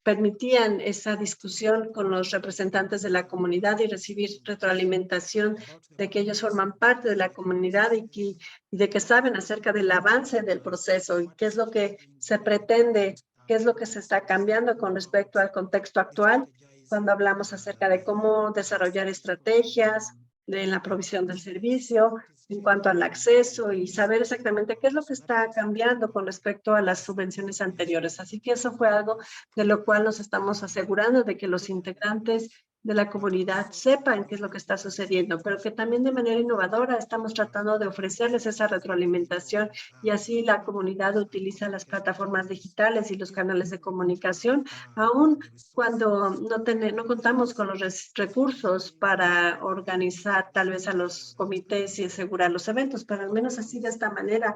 Speaker 1: permitían esa discusión con los representantes de la comunidad y recibir retroalimentación de que ellos forman parte de la comunidad y de que saben acerca del avance del proceso y qué es lo que se pretende, qué es lo que se está cambiando con respecto al contexto actual cuando hablamos acerca de cómo desarrollar estrategias de la provisión del servicio, en cuanto al acceso y saber exactamente qué es lo que está cambiando con respecto a las subvenciones anteriores. Así que eso fue algo de lo cual nos estamos asegurando de que los integrantes de la comunidad sepan qué es lo que está sucediendo, pero que también de manera innovadora estamos tratando de ofrecerles esa retroalimentación y así la comunidad utiliza las plataformas digitales y los canales de comunicación, aún cuando no contamos con los recursos para organizar tal vez a los comités y asegurar los eventos, pero al menos así de esta manera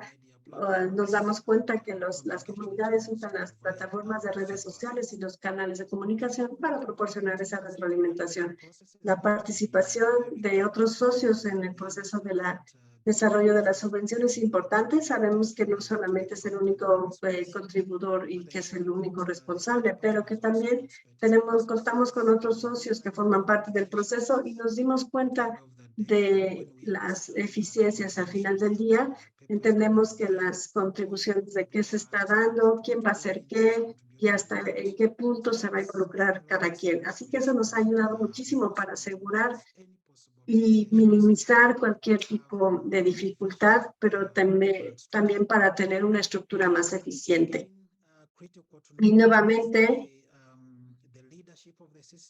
Speaker 1: nos damos cuenta que las comunidades usan las plataformas de redes sociales y los canales de comunicación para proporcionar esa retroalimentación. La participación de otros socios en el proceso de desarrollo de las subvenciones es importante. Sabemos que no solamente es el único contribuidor y que es el único responsable, pero que también contamos con otros socios que forman parte del proceso y nos dimos cuenta de las eficiencias al final del día. Entendemos que las contribuciones de qué se está dando, quién va a hacer qué y hasta en qué punto se va a involucrar cada quien. Así que eso nos ha ayudado muchísimo para asegurar y minimizar cualquier tipo de dificultad, pero también para tener una estructura más eficiente. Y nuevamente,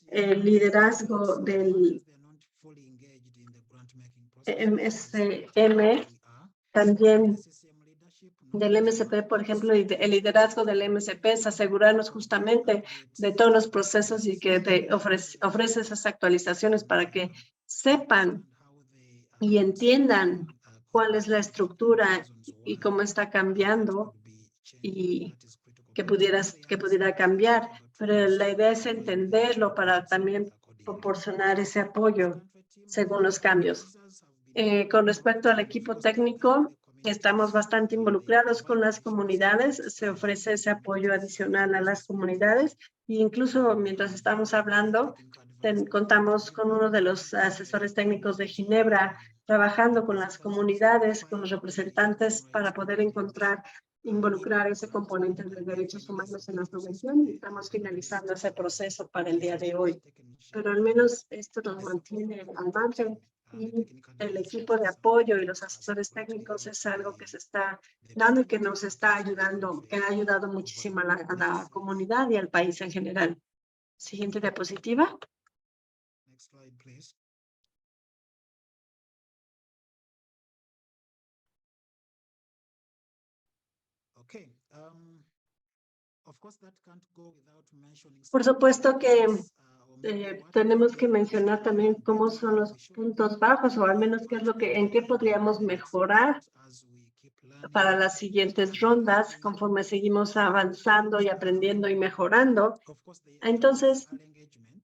Speaker 1: el liderazgo del MSM, también del MSP, por ejemplo, y el liderazgo del MSP es asegurarnos justamente de todos los procesos y que ofrece esas actualizaciones para que sepan y entiendan cuál es la estructura y cómo está cambiando y que pudiera cambiar. Pero la idea es entenderlo para también proporcionar ese apoyo según los cambios. Con respecto al equipo técnico, estamos bastante involucrados con las comunidades, se ofrece ese apoyo adicional a las comunidades e incluso mientras estamos hablando, contamos con uno de los asesores técnicos de Ginebra trabajando con las comunidades, con los representantes para poder involucrar ese componente de derechos humanos en la subvención y estamos finalizando ese proceso para el día de hoy. Pero al menos esto nos mantiene al margen y el equipo de apoyo y los asesores técnicos es algo que se está dando y que nos está ayudando, que ha ayudado muchísimo a la comunidad y al país en general. Siguiente diapositiva.
Speaker 4: Next slide, please. Okay.
Speaker 1: Por supuesto que tenemos que mencionar también cómo son los puntos bajos o al menos en qué podríamos mejorar para las siguientes rondas conforme seguimos avanzando y aprendiendo y mejorando. Entonces,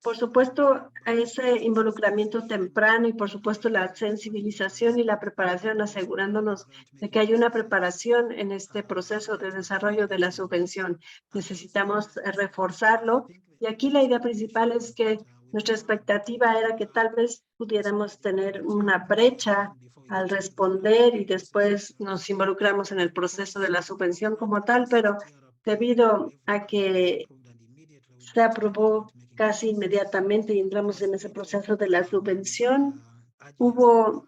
Speaker 1: por supuesto, ese involucramiento temprano y, por supuesto, la sensibilización y la preparación, asegurándonos de que hay una preparación en este proceso de desarrollo de la subvención. Necesitamos reforzarlo. Y aquí la idea principal es que nuestra expectativa era que tal vez pudiéramos tener una brecha al responder y después nos involucramos en el proceso de la subvención como tal, pero debido a que se aprobó casi inmediatamente y entramos en ese proceso de la subvención, hubo,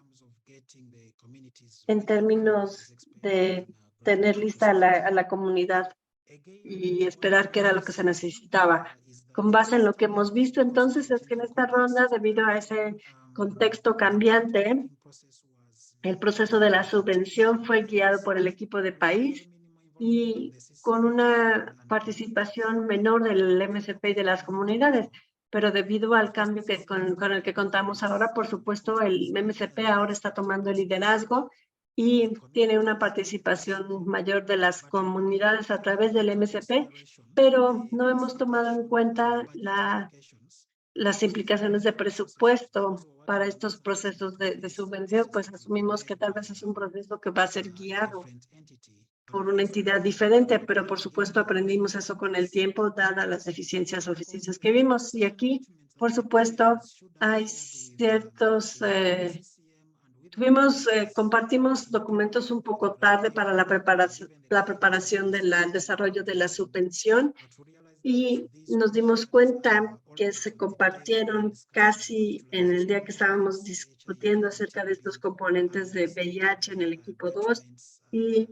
Speaker 1: en términos de tener lista a la comunidad y esperar qué era lo que se necesitaba. Con base en lo que hemos visto, entonces, es que en esta ronda, debido a ese contexto cambiante, el proceso de la subvención fue guiado por el equipo de país y con una participación menor del MSP y de las comunidades. Pero debido al cambio con el que contamos ahora, por supuesto, el MSP ahora está tomando el liderazgo y tiene una participación mayor de las comunidades a través del MSP, pero no hemos tomado en cuenta las implicaciones de presupuesto para estos procesos de subvención, pues asumimos que tal vez es un proceso que va a ser guiado por una entidad diferente, pero por supuesto aprendimos eso con el tiempo, dadas las deficiencias o eficiencias que vimos. Y aquí, por supuesto, hay ciertos... compartimos documentos un poco tarde para la preparación del desarrollo de la subvención y nos dimos cuenta que se compartieron casi en el día que estábamos discutiendo acerca de estos componentes de VIH en el equipo 2 y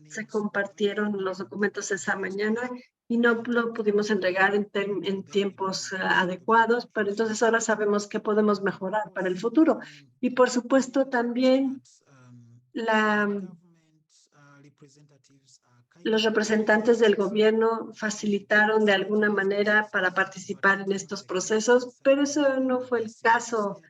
Speaker 1: se compartieron los documentos esa mañana y no lo pudimos entregar en tiempos adecuados, pero entonces ahora sabemos qué podemos mejorar para el futuro. Y por supuesto también los representantes del gobierno facilitaron de alguna manera para participar en estos procesos, pero eso no fue el caso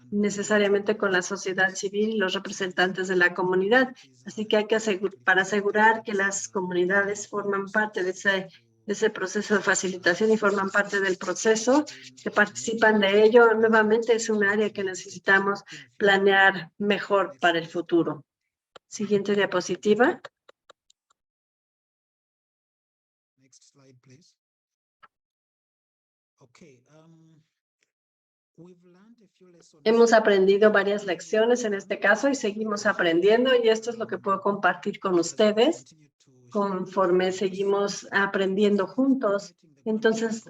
Speaker 1: necesariamente con la sociedad civil y los representantes de la comunidad. Así que hay que para asegurar que las comunidades forman parte de ese proceso de facilitación y forman parte del proceso, que participan de ello, nuevamente es un área que necesitamos planear mejor para el futuro. Siguiente diapositiva.
Speaker 4: Next slide, please. Okay.
Speaker 1: Hemos aprendido varias lecciones en este caso y seguimos aprendiendo y esto es lo que puedo compartir con ustedes conforme seguimos aprendiendo juntos. Entonces,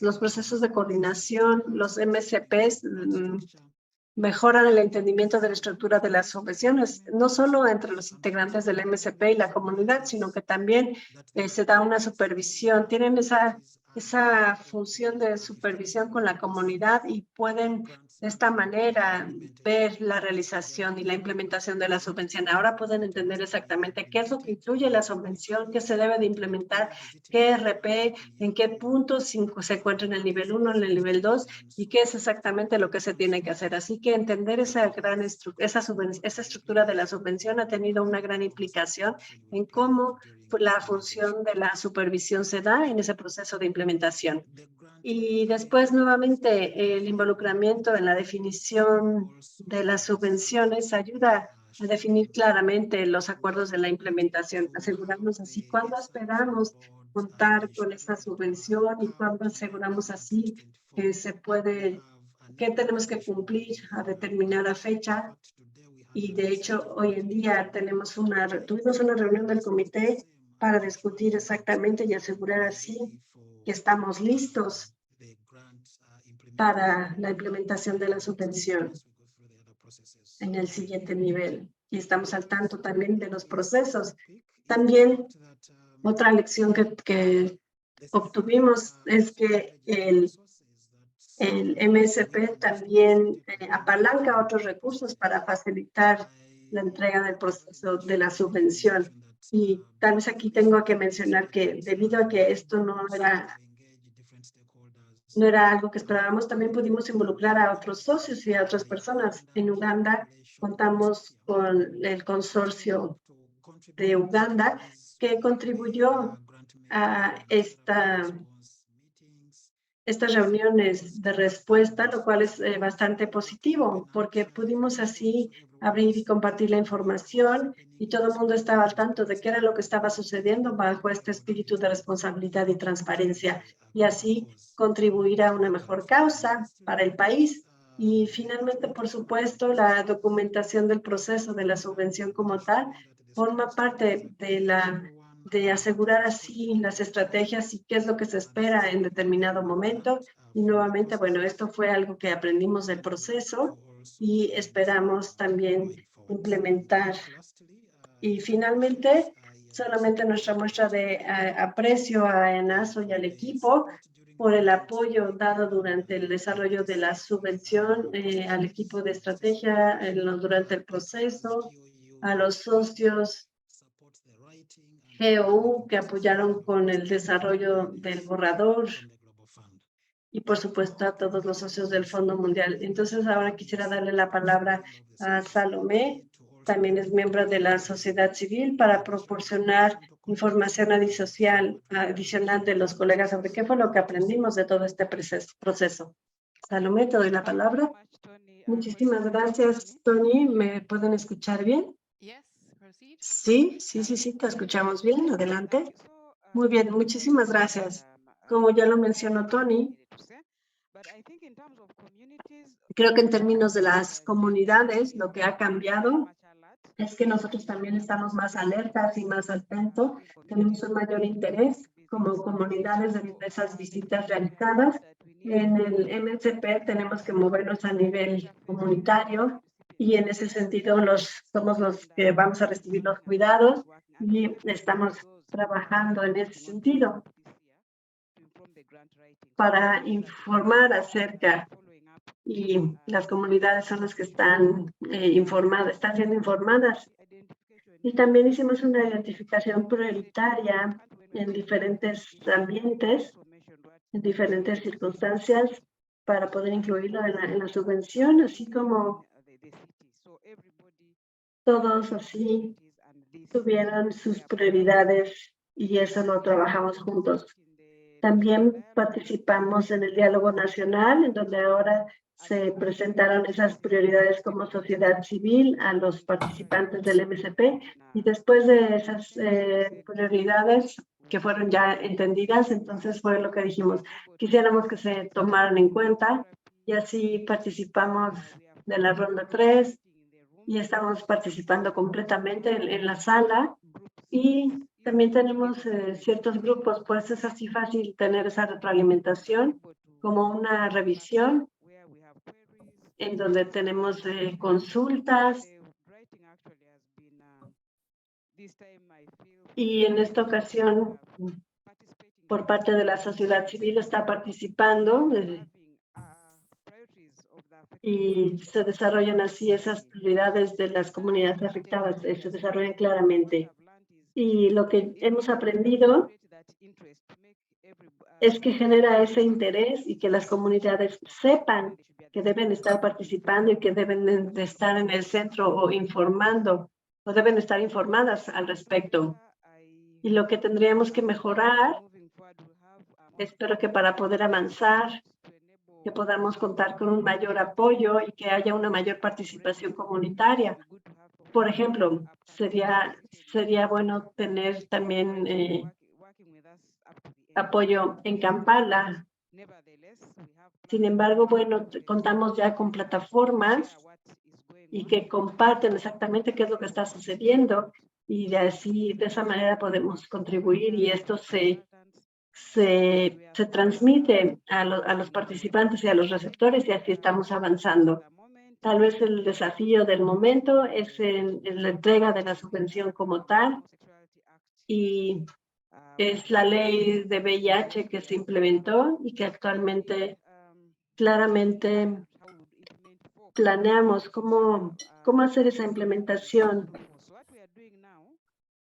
Speaker 1: los procesos de coordinación, los MSPs, mejoran el entendimiento de la estructura de las subvenciones, no solo entre los integrantes del MSP y la comunidad, sino que también se da una supervisión. Tienen esa función de supervisión con la comunidad y pueden de esta manera ver la realización y la implementación de la subvención. Ahora pueden entender exactamente qué es lo que incluye la subvención, qué se debe de implementar, qué RP, en qué puntos se encuentra en el nivel 1, en el nivel 2 y qué es exactamente lo que se tiene que hacer. Así que entender esa estructura de la subvención ha tenido una gran implicación en cómo la función de la supervisión se da en ese proceso de implementación. Y después, nuevamente, el involucramiento en la definición de las subvenciones ayuda a definir claramente los acuerdos de la implementación, asegurarnos así cuándo esperamos contar con esa subvención y cuándo aseguramos así que se puede, que tenemos que cumplir a determinada fecha. Y de hecho, hoy en día tuvimos una reunión del comité para discutir exactamente y asegurar así que estamos listos para la implementación de la subvención en el siguiente nivel. Y estamos al tanto también de los procesos. También otra lección que obtuvimos es que el MSP también apalanca otros recursos para facilitar la entrega del proceso de la subvención. Y tal vez aquí tengo que mencionar que debido a que esto no era algo que esperábamos, también pudimos involucrar a otros socios y a otras personas. En Uganda contamos con el consorcio de Uganda que contribuyó a estas reuniones de respuesta, lo cual es bastante positivo, porque pudimos así abrir y compartir la información y todo el mundo estaba al tanto de qué era lo que estaba sucediendo bajo este espíritu de responsabilidad y transparencia, y así contribuir a una mejor causa para el país. Y finalmente, por supuesto, la documentación del proceso de la subvención como tal forma parte de asegurar así las estrategias y qué es lo que se espera en determinado momento. Y nuevamente, bueno, esto fue algo que aprendimos del proceso y esperamos también implementar. Y finalmente, solamente nuestra muestra de aprecio a ENASO y al equipo por el apoyo dado durante el desarrollo de la subvención al equipo de estrategia durante el proceso, a los socios GOU que apoyaron con el desarrollo del borrador y por supuesto a todos los socios del Fondo Mundial. Entonces ahora quisiera darle la palabra a Salomé, también es miembro de la sociedad civil, para proporcionar información adicional de los colegas sobre qué fue lo que aprendimos de todo este proceso. Salomé, te doy la palabra. Muchísimas gracias, Tony. ¿Me pueden escuchar bien? Sí, te escuchamos bien. Adelante. Muy bien, muchísimas gracias. Como ya lo mencionó Tony, creo que en términos de las comunidades, lo que ha cambiado es que nosotros también estamos más alertas y más atentos, tenemos un mayor interés como comunidades de esas visitas realizadas. En el MCP tenemos que movernos a nivel comunitario y en ese sentido somos los que vamos a recibir los cuidados y estamos trabajando en ese sentido para informar acerca y las comunidades son las que están están siendo informadas. Y también hicimos una identificación prioritaria en diferentes ambientes, en diferentes circunstancias, para poder incluirlo en la subvención, así como todos así tuvieron sus prioridades y eso lo trabajamos juntos. También participamos en el diálogo nacional, en donde ahora se presentaron esas prioridades como sociedad civil a los participantes del MCP y después de esas prioridades que fueron ya entendidas, entonces fue lo que dijimos, quisiéramos que se tomaran en cuenta y así participamos de la ronda 3 y estamos participando completamente en la sala y también tenemos ciertos grupos, pues es así fácil tener esa retroalimentación como una revisión en donde tenemos consultas y en esta ocasión por parte de la sociedad civil está participando y se desarrollan así esas prioridades de las comunidades afectadas, se desarrollan claramente. Y lo que hemos aprendido es que genera ese interés y que las comunidades sepan que deben estar participando y que deben de estar en el centro o informando, o deben estar informadas al respecto. Y lo que tendríamos que mejorar, espero que para poder avanzar, que podamos contar con un mayor apoyo y que haya una mayor participación comunitaria. Por ejemplo, sería bueno tener también apoyo en Kampala. Sin embargo, bueno, contamos ya con plataformas y que comparten exactamente qué es lo que está sucediendo y de esa manera podemos contribuir y esto se transmite a los participantes y a los receptores y así estamos avanzando. Tal vez el desafío del momento es la entrega de la subvención como tal y es la ley de VIH que se implementó y que actualmente claramente planeamos cómo hacer esa implementación.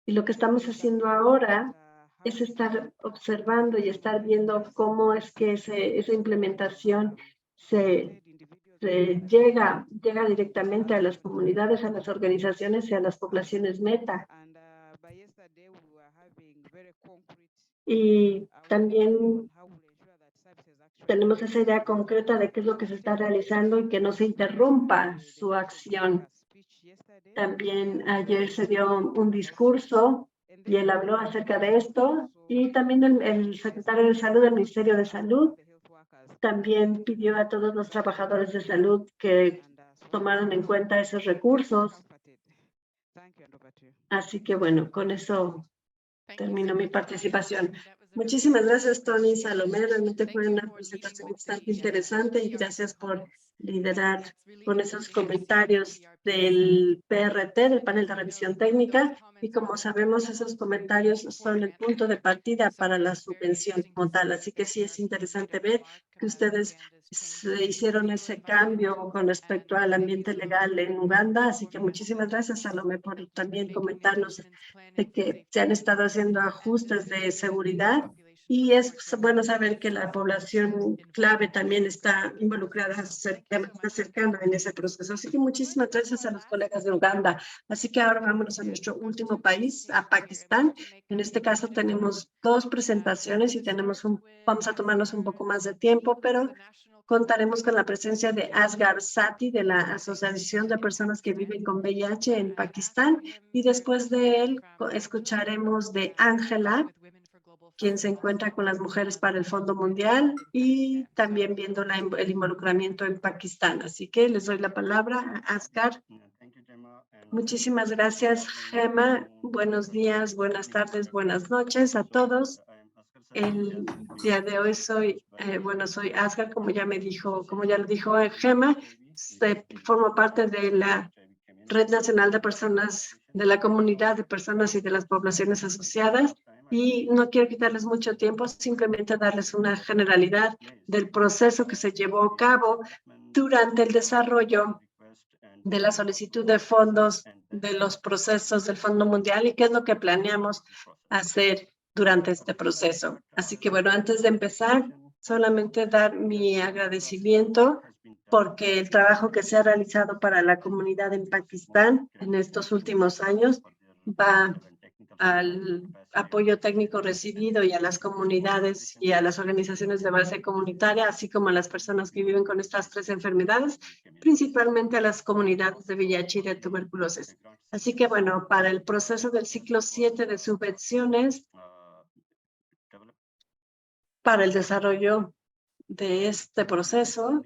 Speaker 1: Y lo que estamos haciendo ahora es estar observando y estar viendo cómo es que esa implementación llega directamente a las comunidades, a las organizaciones y a las poblaciones meta. Y también tenemos esa idea concreta de qué es lo que se está realizando y que no se interrumpa su acción. También ayer se dio un discurso y él habló acerca de esto, y también el secretario de Salud del Ministerio de Salud también pidió a todos los trabajadores de salud que tomaran en cuenta esos recursos. Así que bueno, con eso termino mi participación. Muchísimas gracias, Tony, Salomé. Realmente fue una presentación bastante interesante y gracias por liderar con esos comentarios del PRT, del panel de revisión técnica. Y como sabemos, esos comentarios son el punto de partida para la subvención como tal. Así que sí es interesante ver que ustedes se hicieron ese cambio con respecto al ambiente legal en Uganda. Así que muchísimas gracias, Salomé, por también comentarnos de que se han estado haciendo ajustes de seguridad, y es bueno saber que la población clave también está involucrada, está cercana en ese proceso. Así que muchísimas gracias a los colegas de Uganda. Así que ahora vámonos a nuestro último país, a Pakistán. En este caso tenemos dos presentaciones y vamos a tomarnos un poco más de tiempo, pero contaremos con la presencia de Asghar Sati, de la Asociación de Personas que Viven con VIH en Pakistán, y después de él escucharemos de Ángela, quien se encuentra con las mujeres para el Fondo Mundial y también viendo el involucramiento en Pakistán. Así que les doy la palabra a Asghar. Muchísimas gracias, Gemma. Buenos días, buenas tardes, buenas noches a todos. El día de hoy soy Asghar, como ya lo dijo Gemma, formo parte de la Red Nacional de Personas, de la Comunidad de Personas y de las Poblaciones Asociadas, y no quiero quitarles mucho tiempo, simplemente darles una generalidad del proceso que se llevó a cabo durante el desarrollo de la solicitud de fondos, de los procesos del Fondo Mundial y qué es lo que planeamos hacer durante este proceso. Así que bueno, antes de empezar, solamente dar mi agradecimiento porque el trabajo que se ha realizado para la comunidad en Pakistán en estos últimos años va al apoyo técnico recibido y a las comunidades y a las organizaciones de base comunitaria, así como a las personas que viven con estas tres enfermedades, principalmente a las comunidades de VIH y de tuberculosis. Así que bueno, para el proceso del ciclo 7 de subvenciones, para el desarrollo de este proceso,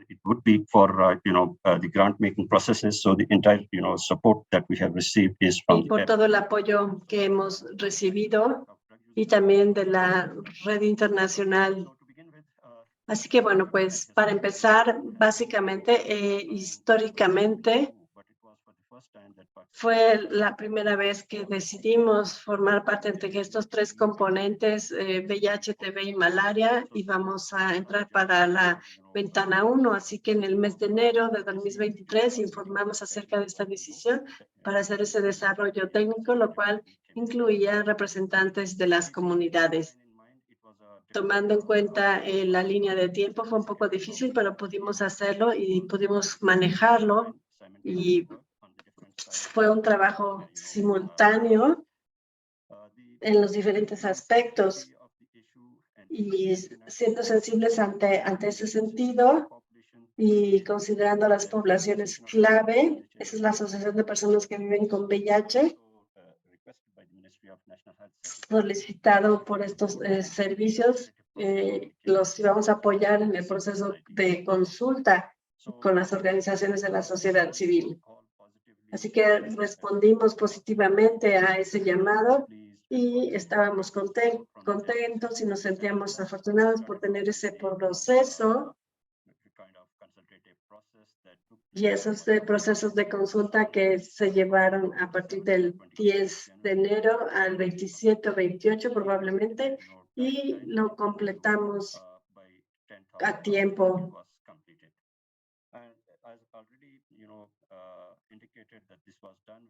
Speaker 5: it would be for the grant making processes, so the entire support that we have received is from
Speaker 1: y por todo el apoyo que hemos recibido y también de la red internacional. Así que bueno, pues para empezar, básicamente, históricamente, fue la primera vez que decidimos formar parte de estos tres componentes, VIH, TB y malaria, y vamos a entrar para la ventana 1. Así que en el mes de enero de 2023 informamos acerca de esta decisión para hacer ese desarrollo técnico, lo cual incluía representantes de las comunidades. Tomando en cuenta la línea de tiempo, fue un poco difícil, pero pudimos hacerlo y pudimos manejarlo, y fue un trabajo simultáneo en los diferentes aspectos y siendo sensibles ante ese sentido y considerando las poblaciones clave. Esa es la Asociación de Personas que Viven con VIH, solicitado por estos servicios. Los íbamos a apoyar en el proceso de consulta con las organizaciones de la sociedad civil. Así que respondimos positivamente a ese llamado y estábamos contentos y nos sentíamos afortunados por tener ese proceso y esos procesos de consulta que se llevaron a partir del 10 de enero al 27 o 28 probablemente, y lo completamos a tiempo.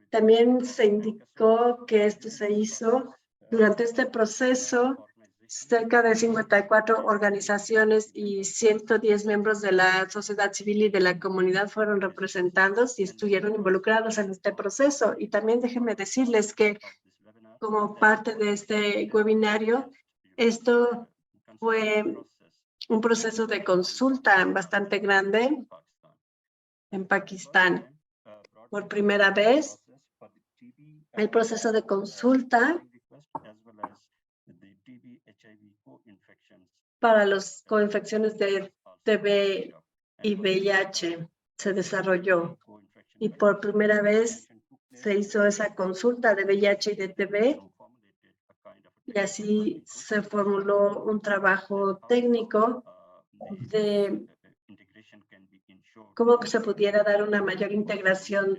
Speaker 1: También se indicó que esto se hizo durante este proceso. Cerca de 54 organizaciones y 110 miembros de la sociedad civil y de la comunidad fueron representados y estuvieron involucrados en este proceso. Y también déjenme decirles que como parte de este webinario, esto fue un proceso de consulta bastante grande en Pakistán. Por primera vez, el proceso de consulta para las coinfecciones de TB y VIH se desarrolló. Y por primera vez se hizo esa consulta de VIH y de TB. Y así se formuló un trabajo técnico de cómo se pudiera dar una mayor integración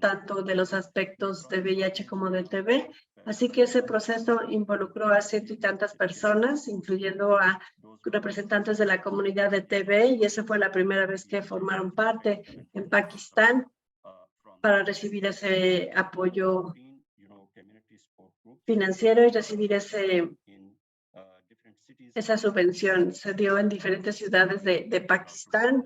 Speaker 1: tanto de los aspectos de VIH como de TB. Así que ese proceso involucró a 100 y tantas personas, incluyendo a representantes de la comunidad de TB, y esa fue la primera vez que formaron parte en Pakistán para recibir ese apoyo financiero y recibir esa subvención. Se dio en diferentes ciudades de Pakistán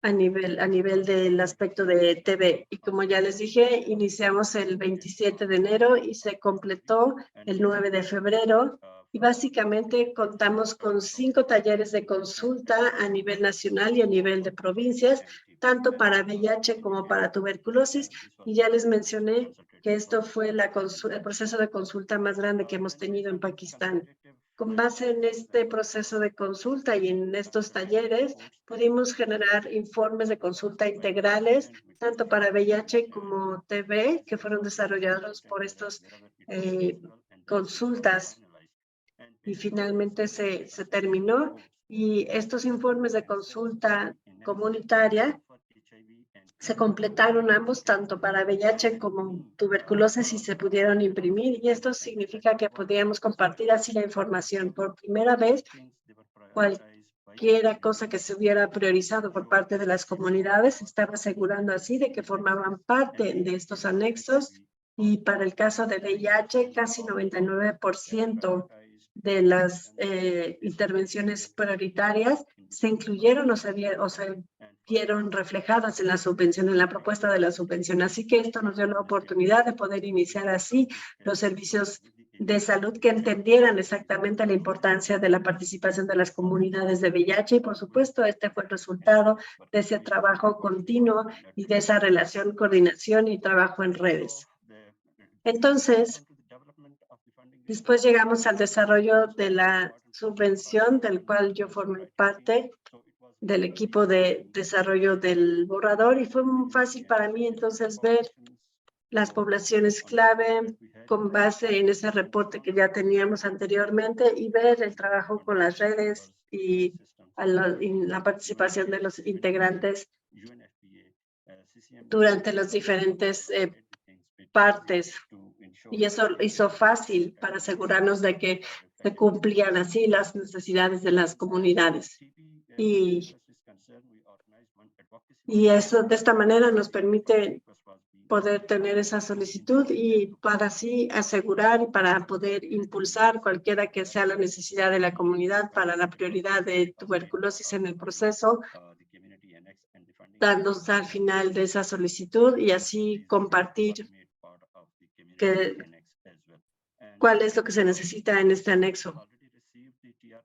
Speaker 1: a nivel del aspecto de TB. Y como ya les dije, iniciamos el 27 de enero y se completó el 9 de febrero. Y básicamente contamos con 5 talleres de consulta a nivel nacional y a nivel de provincias, tanto para VIH como para tuberculosis. Y ya les mencioné que esto fue el proceso de consulta más grande que hemos tenido en Pakistán. Con base en este proceso de consulta y en estos talleres, pudimos generar informes de consulta integrales, tanto para VIH como TB, que fueron desarrollados por estas consultas. Y finalmente se terminó. Y estos informes de consulta comunitaria se completaron ambos, tanto para VIH como tuberculosis, y se pudieron imprimir. Y esto significa que podíamos compartir así la información. Por primera vez, cualquier cosa que se hubiera priorizado por parte de las comunidades estaba asegurando así de que formaban parte de estos anexos. Y para el caso de VIH, casi 99% de las intervenciones prioritarias se incluyeron o se vieron reflejadas en la subvención, en la propuesta de la subvención. Así que esto nos dio la oportunidad de poder iniciar así los servicios de salud que entendieran exactamente la importancia de la participación de las comunidades de VIH. Y por supuesto, este fue el resultado de ese trabajo continuo y de esa relación, coordinación y trabajo en redes. Entonces, después llegamos al desarrollo de la subvención, del cual yo formé parte del equipo de desarrollo del borrador, y fue muy fácil para mí entonces ver las poblaciones clave con base en ese reporte que ya teníamos anteriormente y ver el trabajo con las redes y la participación de los integrantes durante las diferentes partes. Y eso hizo fácil para asegurarnos de que se cumplían así las necesidades de las comunidades. Y eso de esta manera nos permite poder tener esa solicitud y para así asegurar y para poder impulsar cualquiera que sea la necesidad de la comunidad para la prioridad de tuberculosis en el proceso, dándose al final de esa solicitud y así compartir cuál es lo que se necesita en este anexo.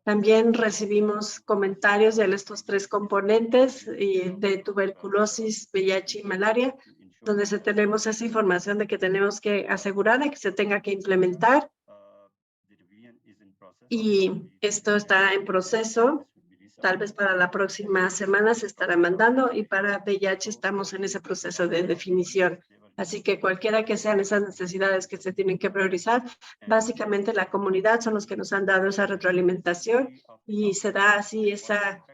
Speaker 1: También recibimos comentarios de estos 3 componentes de tuberculosis, VIH y malaria, donde tenemos esa información de que tenemos que asegurar de que se tenga que implementar. Y esto está en proceso. Tal vez para la próxima semana se estará mandando, y para VIH estamos en ese proceso de definición. Así que cualquiera que sean esas necesidades que se tienen que priorizar, básicamente la comunidad son los que nos han dado esa retroalimentación y se da así esa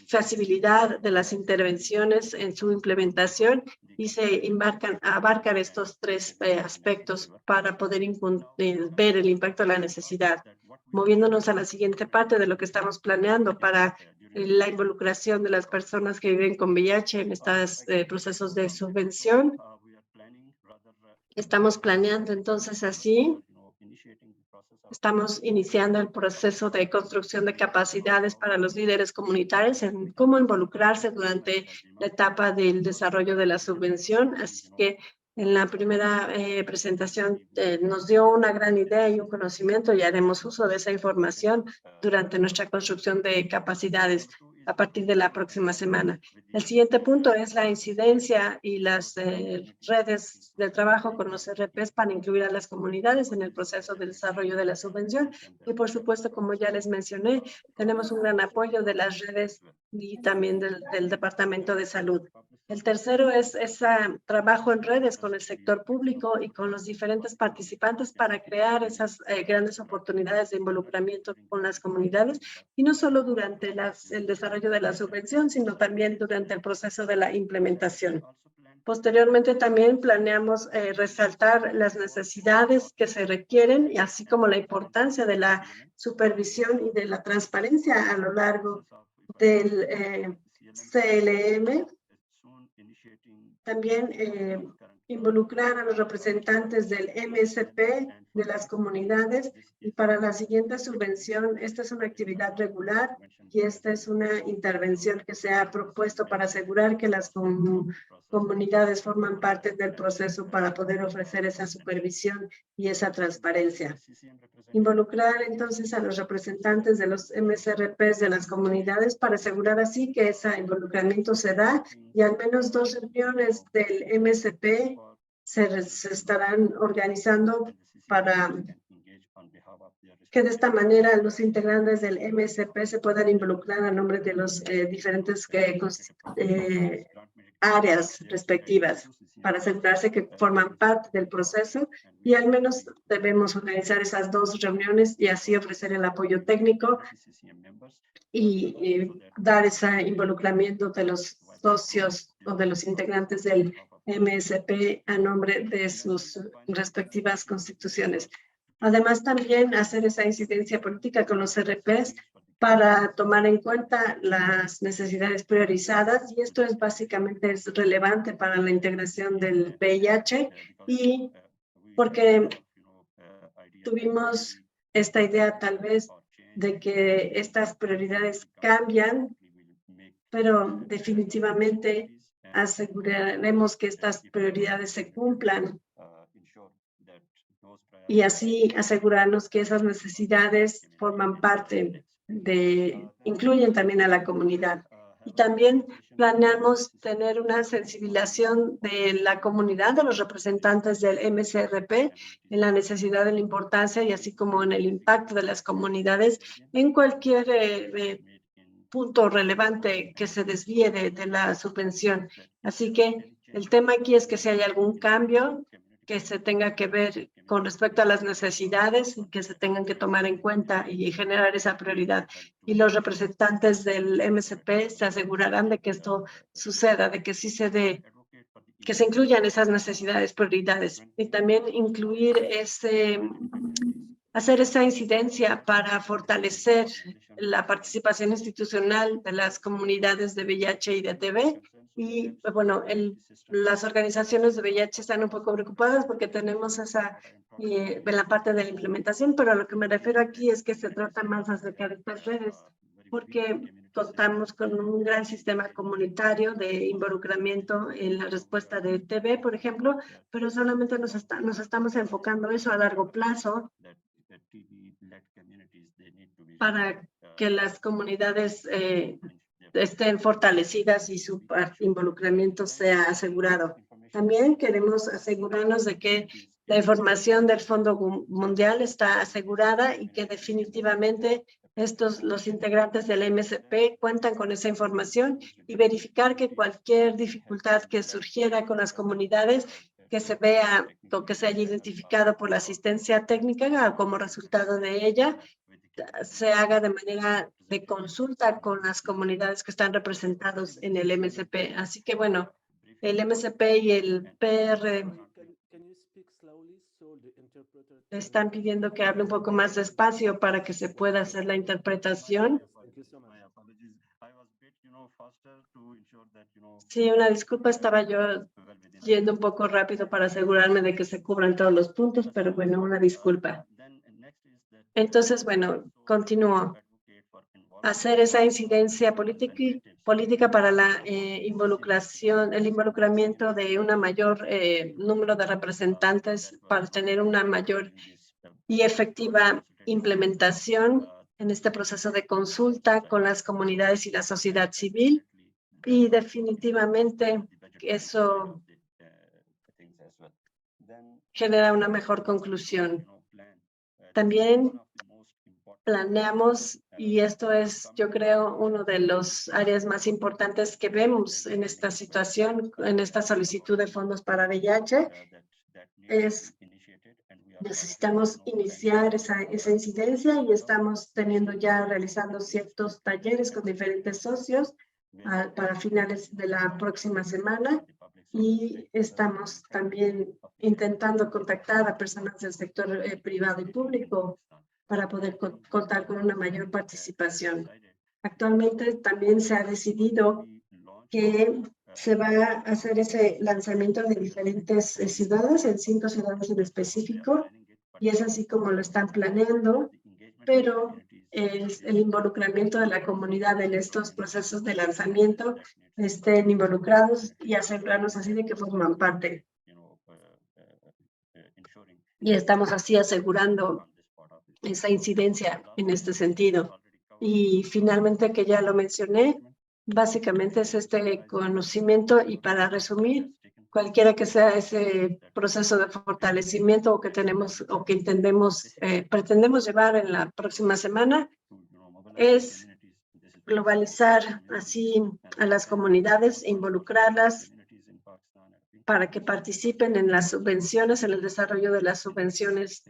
Speaker 1: facilidad de las intervenciones en su implementación y se abarcan estos 3 aspectos para poder ver el impacto de la necesidad. Moviéndonos a la siguiente parte de lo que estamos planeando para la involucración de las personas que viven con VIH en estos procesos de subvención. Estamos planeando entonces así, estamos iniciando el proceso de construcción de capacidades para los líderes comunitarios en cómo involucrarse durante la etapa del desarrollo de la subvención. Así que En la primera presentación nos dio una gran idea y un conocimiento y haremos uso de esa información durante nuestra construcción de capacidades a partir de la próxima semana. El siguiente punto es la incidencia y las redes de trabajo con los RPs para incluir a las comunidades en el proceso de desarrollo de la subvención. Y por supuesto, como ya les mencioné, tenemos un gran apoyo de las redes y también del Departamento de Salud. El tercero es ese trabajo en redes con el sector público y con los diferentes participantes para crear esas grandes oportunidades de involucramiento con las comunidades y no solo durante el desarrollo de la subvención, sino también durante el proceso de la implementación. Posteriormente también planeamos resaltar las necesidades que se requieren y así como la importancia de la supervisión y de la transparencia a lo largo del CLM. También involucrar a los representantes del MSP, de las comunidades, y para la siguiente subvención, esta es una actividad regular y esta es una intervención que se ha propuesto para asegurar que las comunidades forman parte del proceso para poder ofrecer esa supervisión y esa transparencia. Involucrar entonces a los representantes de los MSRPs de las comunidades para asegurar así que ese involucramiento se da y al menos 2 reuniones del MSP se estarán organizando para que de esta manera los integrantes del MSP se puedan involucrar a nombre de los diferentes áreas respectivas para asegurarse que forman parte del proceso y al menos debemos organizar esas 2 reuniones y así ofrecer el apoyo técnico y dar ese involucramiento de los socios o de los integrantes del MSP a nombre de sus respectivas constituciones. Además, también hacer esa incidencia política con los RPs para tomar en cuenta las necesidades priorizadas y esto es básicamente relevante para la integración del VIH y porque tuvimos esta idea tal vez de que estas prioridades cambian, pero definitivamente aseguraremos que estas prioridades se cumplan y así asegurarnos que esas necesidades forman parte incluyen también a la comunidad. Y también planeamos tener una sensibilización de la comunidad, de los representantes del MSRP, en la necesidad de la importancia y así como en el impacto de las comunidades en cualquier punto relevante que se desvíe de la subvención. Así que el tema aquí es que si hay algún cambio que se tenga que ver con respecto a las necesidades que se tengan que tomar en cuenta y generar esa prioridad. Y los representantes del MSP se asegurarán de que esto suceda, de que sí que se incluyan esas necesidades, prioridades. Y también incluir hacer esa incidencia para fortalecer la participación institucional de las comunidades de VIH y de TB. Y bueno, las organizaciones de VIH están un poco preocupadas porque tenemos esa en la parte de la implementación, pero a lo que me refiero aquí es que se trata más acerca de estas redes, porque contamos con un gran sistema comunitario de involucramiento en la respuesta de TB, por ejemplo, pero solamente nos estamos enfocando eso a largo plazo para que las comunidades estén fortalecidas y su involucramiento sea asegurado. También queremos asegurarnos de que la información del Fondo Mundial está asegurada y que definitivamente los integrantes del MSP cuentan con esa información y verificar que cualquier dificultad que surgiera con las comunidades que se vea o que se haya identificado por la asistencia técnica como resultado de ella, se haga de manera de consulta con las comunidades que están representados en el MSP. Así que bueno, el MSP y el PR están pidiendo que hable un poco más despacio para que se pueda hacer la interpretación. Sí, una disculpa, estaba yo yendo un poco rápido para asegurarme de que se cubran todos los puntos, pero bueno, una disculpa. Entonces, bueno, continúo. hacer esa incidencia política para la el involucramiento de una mayor número de representantes para tener una mayor y efectiva implementación en este proceso de consulta con las comunidades y la sociedad civil. Y definitivamente eso genera una mejor conclusión. También planeamos, y esto es, yo creo, uno de los áreas más importantes que vemos en esta situación, en esta solicitud de fondos para VIH, es necesitamos iniciar esa incidencia y estamos realizando ciertos talleres con diferentes socios para finales de la próxima semana, y estamos también intentando contactar a personas del sector privado y público para poder contar con una mayor participación. Actualmente también se ha decidido que se va a hacer ese lanzamiento de diferentes ciudades, en 5 ciudades en específico, y es así como lo están planeando, pero el involucramiento de la comunidad en estos procesos de lanzamiento estén involucrados y asegurarnos así de que forman parte. Y estamos así asegurando esa incidencia en este sentido. Y finalmente, que ya lo mencioné, básicamente es este conocimiento, y para resumir, cualquiera que sea ese proceso de fortalecimiento que tenemos o que pretendemos llevar en la próxima semana, es globalizar así a las comunidades e involucrarlas para que participen en las subvenciones, en el desarrollo de las subvenciones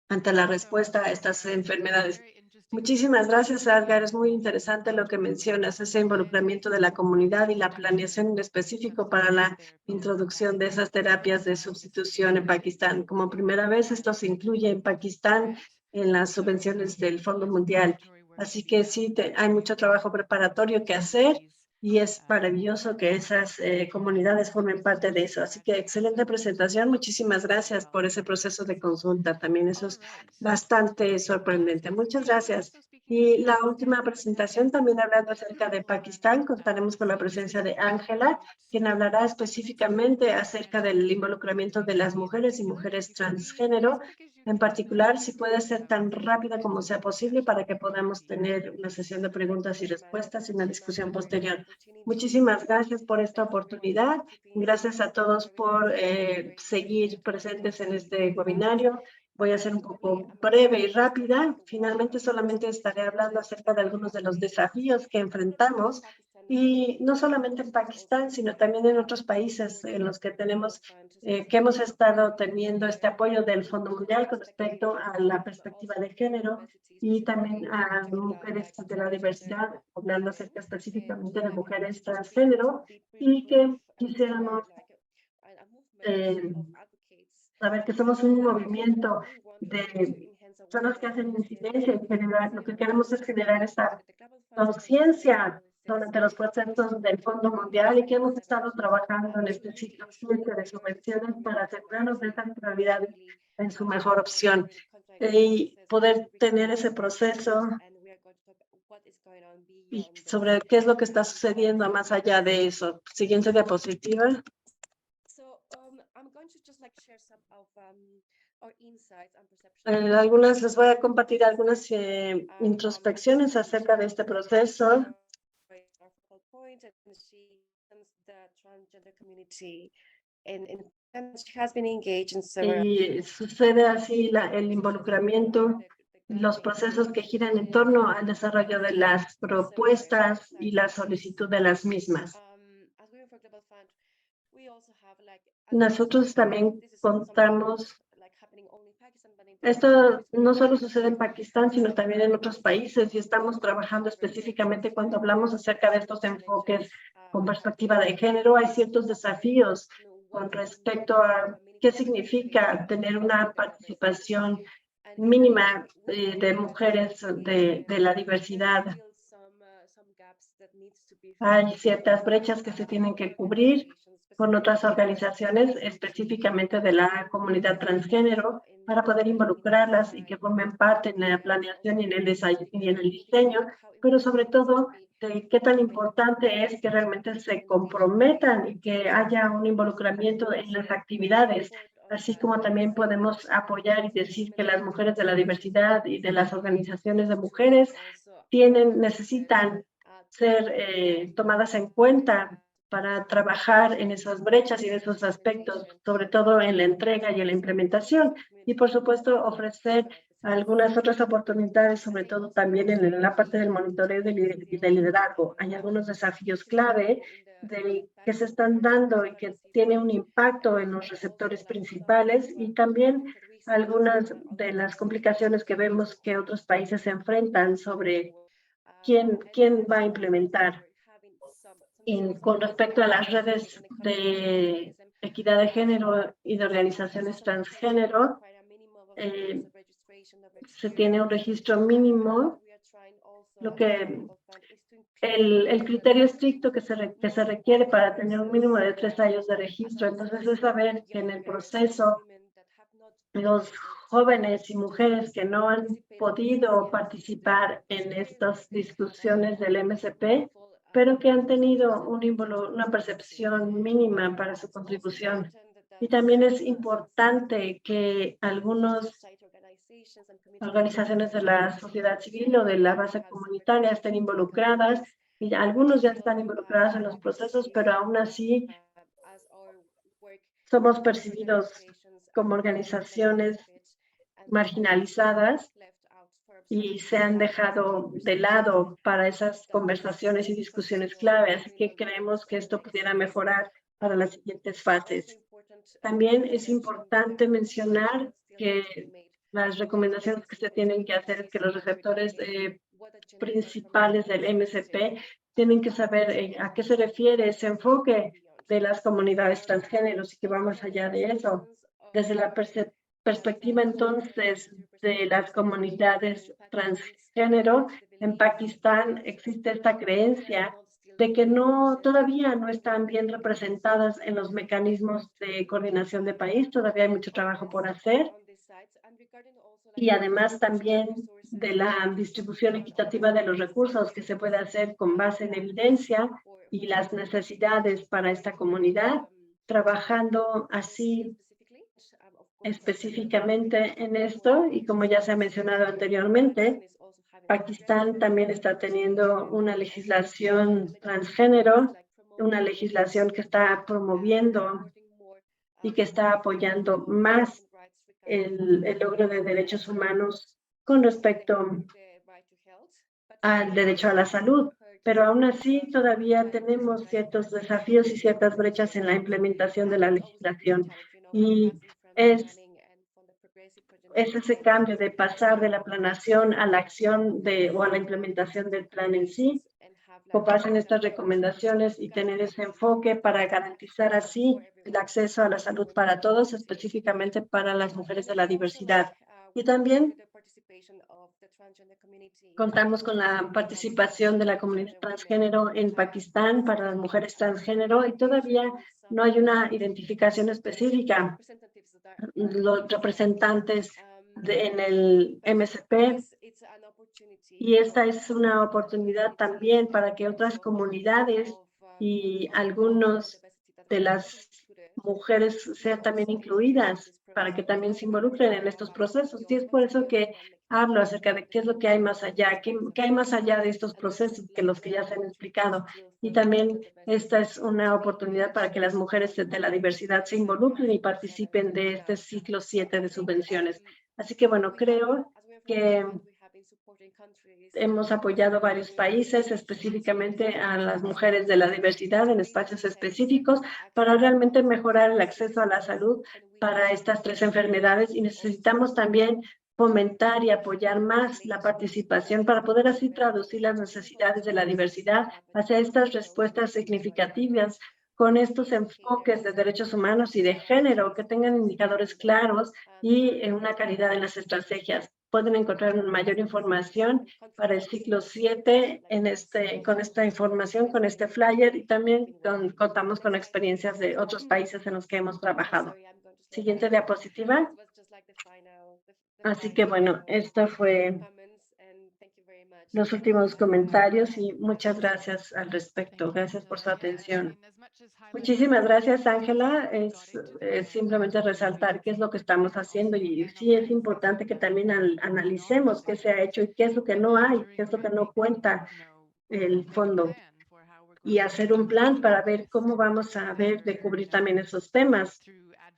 Speaker 1: ante la respuesta a estas enfermedades. Muchísimas gracias, Edgar. Es muy interesante lo que mencionas, ese involucramiento de la comunidad y la planeación en específico para la introducción de esas terapias de sustitución en Pakistán. Como primera vez, esto se incluye en Pakistán en las subvenciones del Fondo Mundial. Así que sí, hay mucho trabajo preparatorio que hacer, y es maravilloso que esas comunidades formen parte de eso. Así que excelente presentación. Muchísimas gracias por ese proceso de consulta. También eso es bastante sorprendente. Muchas gracias. Y la última presentación, también hablando acerca de Pakistán, contaremos con la presencia de Ángela, quien hablará específicamente acerca del involucramiento de las mujeres y mujeres transgénero. En particular, si puede ser tan rápida como sea posible para que podamos tener una sesión de preguntas y respuestas y una discusión posterior. Muchísimas gracias por esta oportunidad. Gracias a todos por seguir presentes en este webinario. Voy a ser un poco breve y rápida. Finalmente, solamente estaré hablando acerca de algunos de los desafíos que enfrentamos, y no solamente en Pakistán, sino también en otros países en los que hemos estado teniendo este apoyo del Fondo Mundial con respecto a la perspectiva de género, y también a mujeres de la diversidad, hablando acerca específicamente de mujeres transgénero, y que quisiéramos saber que somos un movimiento de personas que hacen incidencia y generar, lo que queremos es generar esa conciencia durante los procesos del Fondo Mundial, y que hemos estado trabajando en este ciclo 7 de subvenciones para asegurarnos de estas prioridades en su mejor opción y poder tener ese proceso y sobre qué es lo que está sucediendo más allá de eso. Siguiente diapositiva. Les voy a compartir algunas introspecciones acerca de este proceso. Y sucede así el involucramiento, los procesos que giran en torno al desarrollo de las propuestas y la solicitud de las mismas. Nosotros también contamos, esto no solo sucede en Pakistán, sino también en otros países, y estamos trabajando específicamente cuando hablamos acerca de estos enfoques con perspectiva de género. Hay ciertos desafíos con respecto a qué significa tener una participación mínima de mujeres de la diversidad. Hay ciertas brechas que se tienen que cubrir con otras organizaciones, específicamente de la comunidad transgénero, para poder involucrarlas y que formen parte en la planeación y en el diseño, pero sobre todo de qué tan importante es que realmente se comprometan y que haya un involucramiento en las actividades, así como también podemos apoyar y decir que las mujeres de la diversidad y de las organizaciones de mujeres necesitan ser tomadas en cuenta para trabajar en esas brechas y en esos aspectos, sobre todo en la entrega y en la implementación. Y, por supuesto, ofrecer algunas otras oportunidades, sobre todo también en la parte del monitoreo y del liderazgo. Hay algunos desafíos clave que se están dando y que tienen un impacto en los receptores principales y también algunas de las complicaciones que vemos que otros países se enfrentan sobre quién va a implementar. Con respecto a las redes de equidad de género y de organizaciones transgénero, se tiene un registro mínimo, lo que el criterio estricto que se requiere para tener un mínimo de 3 años de registro. Entonces, es saber que en el proceso los jóvenes y mujeres que no han podido participar en estas discusiones del MSP, pero que han tenido una percepción mínima para su contribución. Y también es importante que algunas organizaciones de la sociedad civil o de la base comunitaria estén involucradas, y algunos ya están involucrados en los procesos, pero aún así somos percibidos como organizaciones marginalizadas y se han dejado de lado para esas conversaciones y discusiones clave. Así que creemos que esto pudiera mejorar para las siguientes fases. También es importante mencionar que las recomendaciones que se tienen que hacer es que los receptores principales del MSP tienen que saber a qué se refiere ese enfoque de las comunidades transgéneros y que va más allá de eso. Desde la perspectiva entonces de las comunidades transgénero, en Pakistán existe esta creencia de que todavía no están bien representadas en los mecanismos de coordinación de país, todavía hay mucho trabajo por hacer. Y además también de la distribución equitativa de los recursos que se puede hacer con base en evidencia y las necesidades para esta comunidad, trabajando así específicamente en esto. Y como ya se ha mencionado anteriormente, Pakistán también está teniendo una legislación transgénero, una legislación que está promoviendo y que está apoyando más el logro de derechos humanos con respecto al derecho a la salud. Pero aún así todavía tenemos ciertos desafíos y ciertas brechas en la implementación de la legislación. Y es ese cambio de pasar de la planeación a la acción o a la implementación del plan en sí, con base en estas recomendaciones y tener ese enfoque para garantizar así el acceso a la salud para todos, específicamente para las mujeres de la diversidad. Y también contamos con la participación de la comunidad transgénero en Pakistán para las mujeres transgénero y todavía no hay una identificación específica. Los representantes en el MSP, y esta es una oportunidad también para que otras comunidades y algunos de las mujeres sean también incluidas, para que también se involucren en estos procesos. Y es por eso que hablo acerca de qué es lo que hay más allá, qué hay más allá de estos procesos que los que ya se han explicado. Y también esta es una oportunidad para que las mujeres de la diversidad se involucren y participen de este ciclo 7 de subvenciones. Así que, bueno, creo que hemos apoyado varios países, específicamente a las mujeres de la diversidad en espacios específicos, para realmente mejorar el acceso a la salud para estas 3 enfermedades, y necesitamos también fomentar y apoyar más la participación para poder así traducir las necesidades de la diversidad hacia estas respuestas significativas con estos enfoques de derechos humanos y de género que tengan indicadores claros y una calidad en las estrategias. Pueden encontrar mayor información para el ciclo 7 con esta información, con este flyer, y también contamos con experiencias de otros países en los que hemos trabajado. Siguiente diapositiva. Así que bueno, esta fue los últimos comentarios y muchas gracias al respecto. Gracias por su atención. Muchísimas gracias, Ángela. Es simplemente resaltar qué es lo que estamos haciendo y sí es importante que también analicemos qué se ha hecho y qué es lo que no hay, qué es lo que no cuenta el fondo y hacer un plan para ver cómo vamos a ver de cubrir también esos temas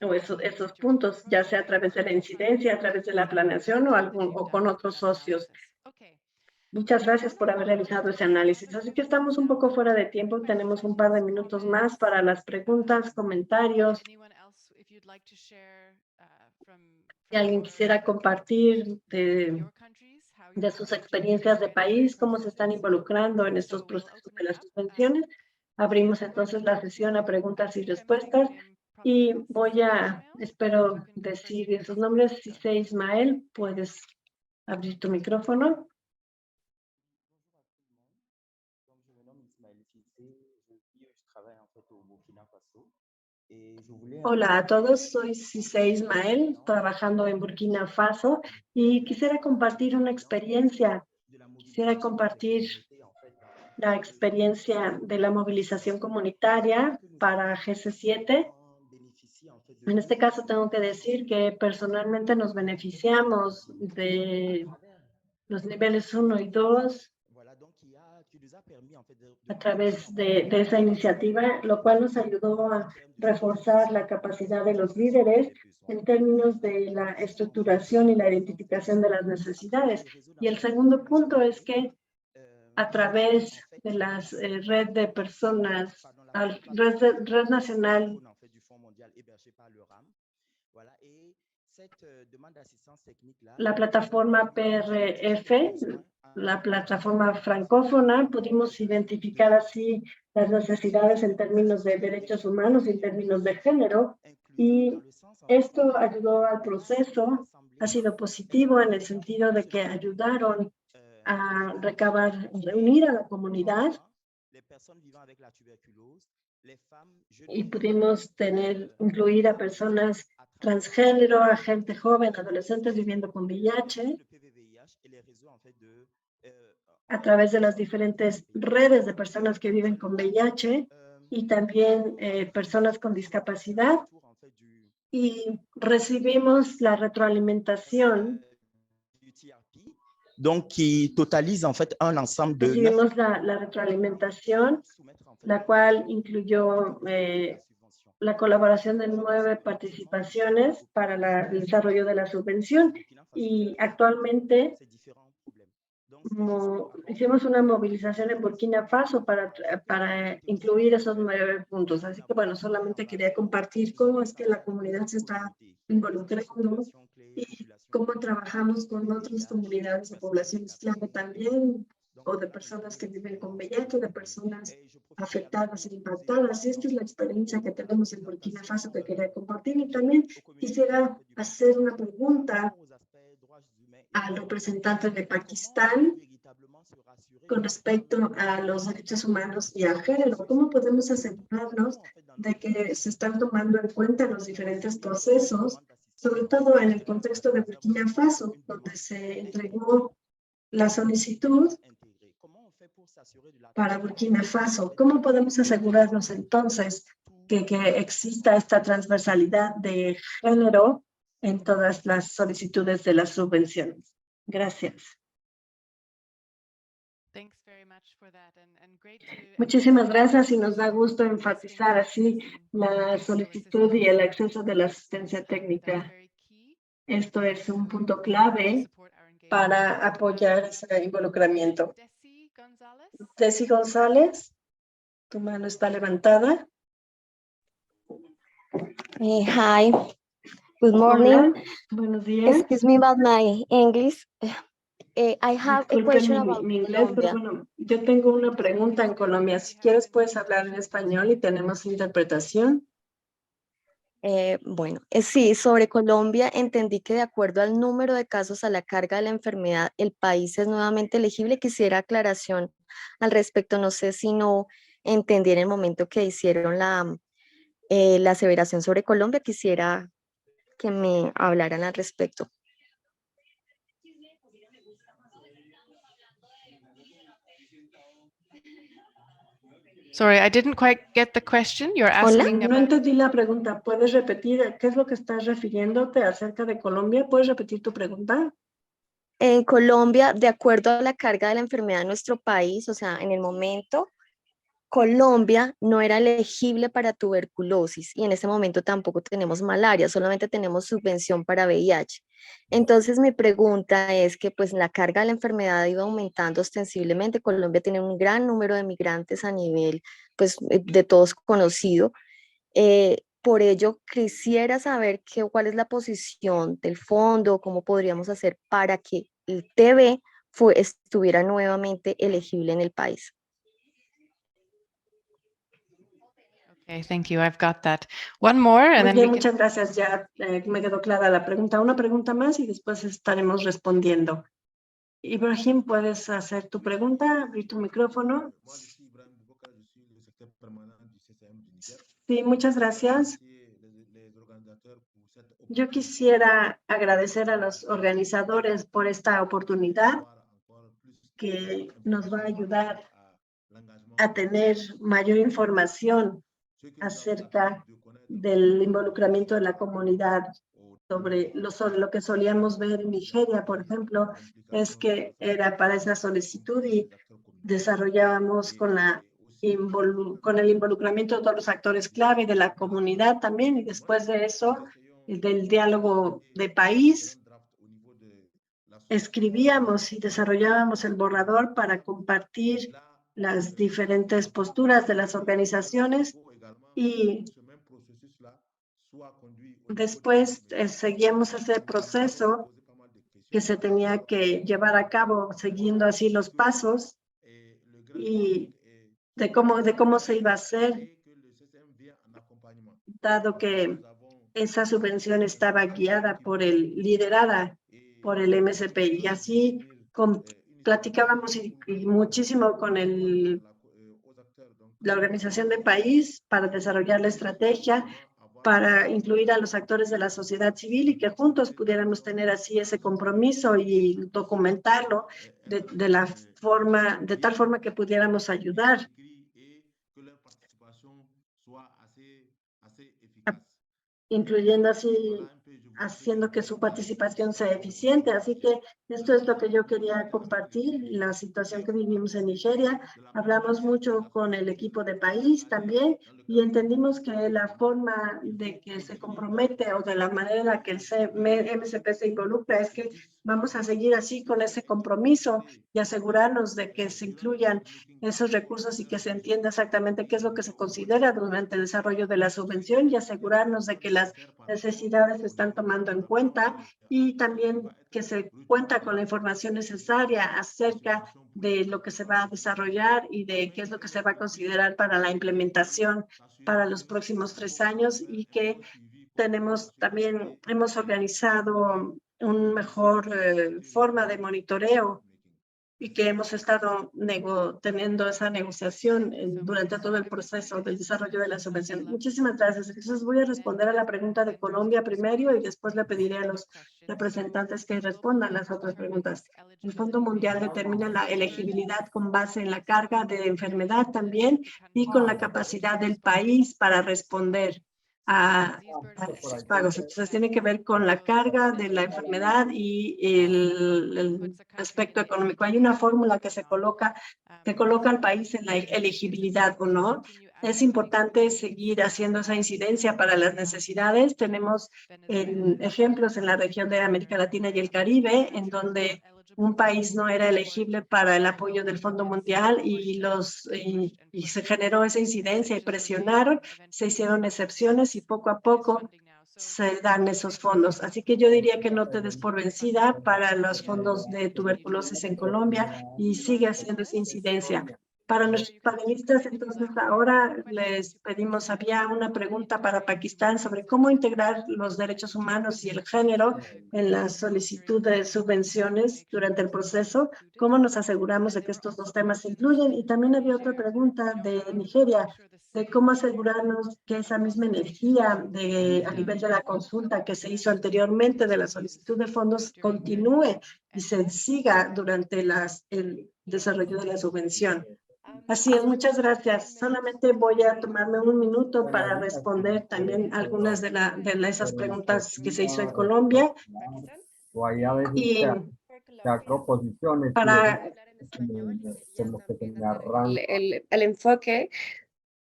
Speaker 1: o esos puntos, ya sea a través de la incidencia, a través de la planeación o con otros socios. Muchas gracias por haber realizado ese análisis. Así que estamos un poco fuera de tiempo. Tenemos un par de minutos más para las preguntas, comentarios. Si alguien quisiera compartir de sus experiencias de país, cómo se están involucrando en estos procesos de las subvenciones, abrimos entonces la sesión a preguntas y respuestas. Y espero decir esos nombres. Cissé Ismael, puedes abrir tu micrófono. Hola a todos, soy Cissé Ismael, trabajando en Burkina Faso y quisiera compartir una experiencia. Quisiera compartir la experiencia de la movilización comunitaria para GC7. En este caso tengo que decir que personalmente nos beneficiamos de los niveles 1 y 2 a través de esa iniciativa, lo cual nos ayudó a reforzar la capacidad de los líderes en términos de la estructuración y la identificación de las necesidades. Y el segundo punto es que a través de las red de personas, red nacional, la plataforma PRF, la plataforma francófona, pudimos identificar así las necesidades en términos de derechos humanos y en términos de género, y esto ayudó al proceso, ha sido positivo en el sentido de que ayudaron a reunir a la comunidad y pudimos incluir a personas transgénero, a gente joven, adolescentes viviendo con VIH, a través de las diferentes redes de personas que viven con VIH y también personas con discapacidad. Y recibimos la retroalimentación.
Speaker 6: Donc, qui totalise en fait un ensemble de...
Speaker 1: Recibimos la retroalimentación, la cual incluyó la colaboración de 9 participaciones para el desarrollo de la subvención. Y actualmente hicimos una movilización en Burkina Faso para incluir esos 9 puntos. Así que, bueno, solamente quería compartir cómo es que la comunidad se está involucrando y cómo trabajamos con otras comunidades de poblaciones clave también, o de personas que viven con VIH, de personas afectadas e impactadas. Y esta es la experiencia que tenemos en Burkina Faso que quería compartir. Y también quisiera hacer una pregunta al representante de Pakistán con respecto a los derechos humanos y al género. ¿Cómo podemos asegurarnos de que se están tomando en cuenta los diferentes procesos, sobre todo en el contexto de Burkina Faso, donde se entregó la solicitud para Burkina Faso? ¿Cómo podemos asegurarnos entonces que exista esta transversalidad de género en todas las solicitudes de las subvenciones? Gracias. Muchísimas gracias y nos da gusto enfatizar así la solicitud y el acceso de la asistencia técnica. Esto es un punto clave para apoyar ese involucramiento. Desi González, tu mano está levantada.
Speaker 7: Hi, good morning.
Speaker 1: Hola, buenos días.
Speaker 7: Excuse me about my English. I have a question about
Speaker 1: mi inglés,
Speaker 7: Colombia.
Speaker 1: pero bueno, yo tengo una pregunta en Colombia. Si quieres, puedes hablar en español y tenemos interpretación.
Speaker 7: Bueno, sí, sobre Colombia entendí que de acuerdo al número de casos a la carga de la enfermedad, el país es nuevamente elegible. Quisiera aclaración al respecto. No sé si no entendí en el momento que hicieron la aseveración sobre Colombia. Quisiera que me hablaran al respecto.
Speaker 2: Sorry, I didn't quite get the question. You're
Speaker 7: Hola.
Speaker 2: asking
Speaker 1: No
Speaker 2: about.
Speaker 1: entendí la pregunta. ¿Puedes repetir qué es lo que estás refiriéndote acerca de Colombia? ¿Puedes repetir tu pregunta?
Speaker 7: En Colombia, de acuerdo a la carga de la enfermedad en nuestro país, o sea, en el momento, Colombia no era elegible para tuberculosis y en este momento tampoco tenemos malaria, solamente tenemos subvención para VIH. Entonces mi pregunta es que pues la carga de la enfermedad ha ido aumentando ostensiblemente. Colombia tiene un gran número de migrantes a nivel pues de todos conocido. Por ello, quisiera saber cuál es la posición del fondo, cómo podríamos hacer para que el TB estuviera nuevamente elegible en el país.
Speaker 2: Okay, thank you. I've got that. One more, and
Speaker 1: Muy
Speaker 2: then
Speaker 1: bien,
Speaker 2: we can.
Speaker 1: muchas gracias. Ya me quedó clara la pregunta. Una pregunta más y después estaremos respondiendo. Ibrahim, ¿puedes hacer tu pregunta? Abrir tu micrófono.
Speaker 4: Moi, je suis Ibrahim Boubacar, je suis le secrétaire permanent du CCM du Niger.
Speaker 1: Sí, muchas gracias.
Speaker 4: Les organisateurs pour cette
Speaker 1: Yo quisiera agradecer a los organizadores por esta oportunidad que nos va a ayudar a tener mayor información acerca del involucramiento de la comunidad. Sobre lo que solíamos ver en Nigeria, por ejemplo, es que era para esa solicitud y desarrollábamos con el involucramiento de todos los actores clave de la comunidad también, y después de eso, del diálogo de país, escribíamos y desarrollábamos el borrador para compartir las diferentes posturas de las organizaciones y después seguíamos ese proceso que se tenía que llevar a cabo siguiendo así los pasos y de cómo se iba a hacer, dado que esa subvención estaba liderada por el MSP, y así platicábamos muchísimo con la organización de país para desarrollar la estrategia, para incluir a los actores de la sociedad civil y que juntos pudiéramos tener así ese compromiso y documentarlo de tal forma que pudiéramos ayudar incluyendo así, haciendo que su participación sea eficiente. Así que esto es lo que yo quería compartir, la situación que vivimos en Nigeria. Hablamos mucho con el equipo de país también y entendimos que la forma de que se compromete o de la manera en la que el MSP se involucra es que vamos a seguir así con ese compromiso y asegurarnos de que se incluyan esos recursos y que se entienda exactamente qué es lo que se considera durante el desarrollo de la subvención y asegurarnos de que las necesidades se están tomando en cuenta y también que se cuenta con la información necesaria acerca de lo que se va a desarrollar y de qué es lo que se va a considerar para la implementación para los próximos 3 años y que hemos organizado una mejor forma de monitoreo y que hemos estado teniendo esa negociación durante todo el proceso del desarrollo de la subvención. Muchísimas gracias. Entonces voy a responder a la pregunta de Colombia primero y después le pediré a los representantes que respondan las otras preguntas. El Fondo Mundial determina la elegibilidad con base en la carga de enfermedad también y con la capacidad del país para responder a esos pagos. Entonces tiene que ver con la carga de la enfermedad y el aspecto económico. Hay una fórmula que coloca al país en la elegibilidad o no. Es importante seguir haciendo esa incidencia para las necesidades. Tenemos ejemplos en la región de América Latina y el Caribe, en donde un país no era elegible para el apoyo del Fondo Mundial y se generó esa incidencia y presionaron, se hicieron excepciones y poco a poco se dan esos fondos. Así que yo diría que no te des por vencida para los fondos de tuberculosis en Colombia y sigue haciendo esa incidencia. Para nuestros panelistas, entonces, ahora les pedimos, había una pregunta para Pakistán sobre cómo integrar los derechos humanos y el género en la solicitud de subvenciones durante el proceso. ¿Cómo nos aseguramos de que estos dos temas se incluyen? Y también había otra pregunta de Nigeria, de cómo asegurarnos que esa misma energía a nivel de la consulta que se hizo anteriormente de la solicitud de fondos continúe y se siga durante el desarrollo de la subvención. Así es, muchas gracias. Solamente voy a tomarme un minuto para responder también algunas de esas preguntas que se hizo en Colombia. Y para
Speaker 8: el enfoque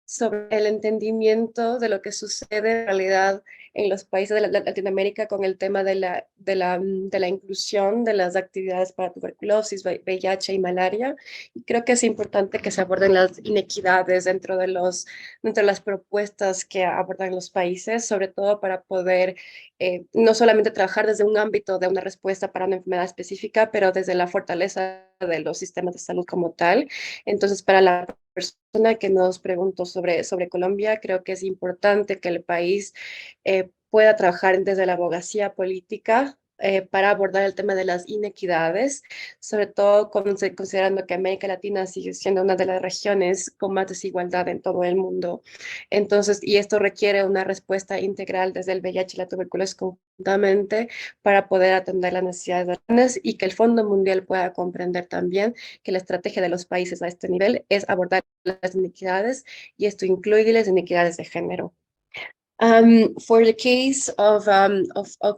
Speaker 8: sobre el entendimiento de lo que sucede en realidad en los países de Latinoamérica con el tema de la inclusión de las actividades para tuberculosis, VIH y malaria. Y creo que es importante que se aborden las inequidades dentro de las propuestas que abordan los países, sobre todo para poder no solamente trabajar desde un ámbito de una respuesta para una enfermedad específica, pero desde la fortaleza de los sistemas de salud como tal. Entonces, para la persona que nos preguntó sobre Colombia, creo que es importante que el país pueda trabajar desde la abogacía política para abordar el tema de las inequidades, sobre todo considerando que América Latina sigue siendo una de las regiones con más desigualdad en todo el mundo. Entonces, y esto requiere una respuesta integral desde el VIH y la tuberculosis conjuntamente para poder atender las necesidades y que el Fondo Mundial pueda comprender también que la estrategia de los países a este nivel es abordar las inequidades y esto incluye las inequidades de género. For the case of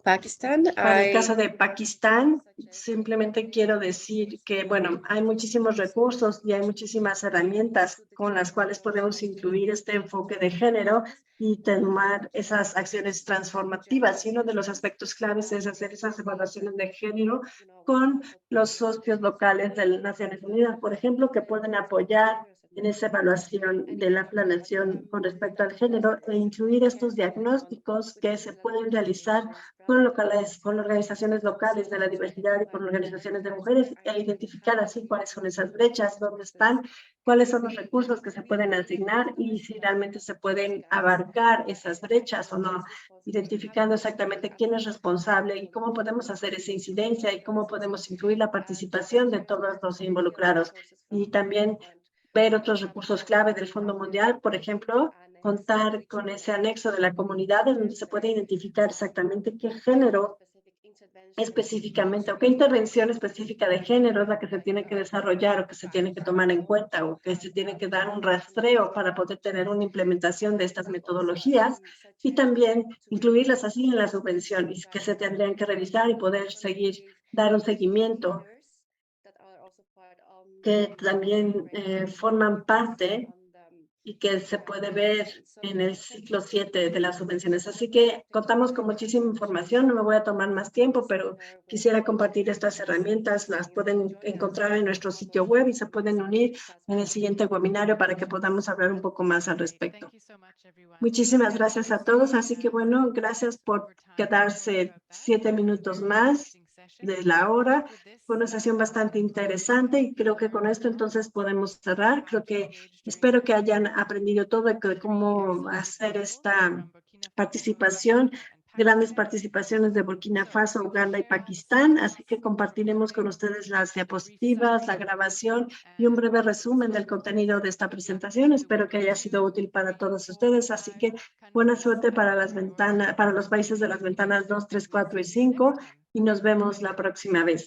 Speaker 8: Pakistan,
Speaker 1: para el caso de Pakistán, simplemente quiero decir que, bueno, hay muchísimos recursos y hay muchísimas herramientas con las cuales podemos incluir este enfoque de género y tomar esas acciones transformativas. Y uno de los aspectos claves es hacer esas evaluaciones de género con los socios locales de las Naciones Unidas, por ejemplo, que pueden apoyar en esa evaluación de la planeación con respecto al género e incluir estos diagnósticos que se pueden realizar con organizaciones locales de la diversidad y con organizaciones de mujeres e identificar así cuáles son esas brechas, dónde están, cuáles son los recursos que se pueden asignar y si realmente se pueden abarcar esas brechas o no, identificando exactamente quién es responsable y cómo podemos hacer esa incidencia y cómo podemos incluir la participación de todos los involucrados. Y también ver otros recursos clave del Fondo Mundial, por ejemplo, contar con ese anexo de la comunidad donde se puede identificar exactamente qué género específicamente o qué intervención específica de género es la que se tiene que desarrollar o que se tiene que tomar en cuenta o que se tiene que dar un rastreo para poder tener una implementación de estas metodologías y también incluirlas así en la subvención y que se tendrían que revisar y poder dar un seguimiento que también forman parte y que se puede ver en el ciclo 7 de las subvenciones. Así que contamos con muchísima información, no me voy a tomar más tiempo, pero quisiera compartir estas herramientas, las pueden encontrar en nuestro sitio web y se pueden unir en el siguiente webinario para que podamos hablar un poco más al respecto. Muchísimas gracias a todos, así que bueno, gracias por quedarse 7 minutos más de la hora. Fue una sesión bastante interesante y creo que con esto entonces podemos cerrar. Espero que hayan aprendido todo de cómo hacer esta participación. Grandes participaciones de Burkina Faso, Uganda y Pakistán, así que compartiremos con ustedes las diapositivas, la grabación y un breve resumen del contenido de esta presentación. Espero que haya sido útil para todos ustedes, así que buena suerte para los países de las ventanas 2, 3, 4 y 5 y nos vemos la próxima vez.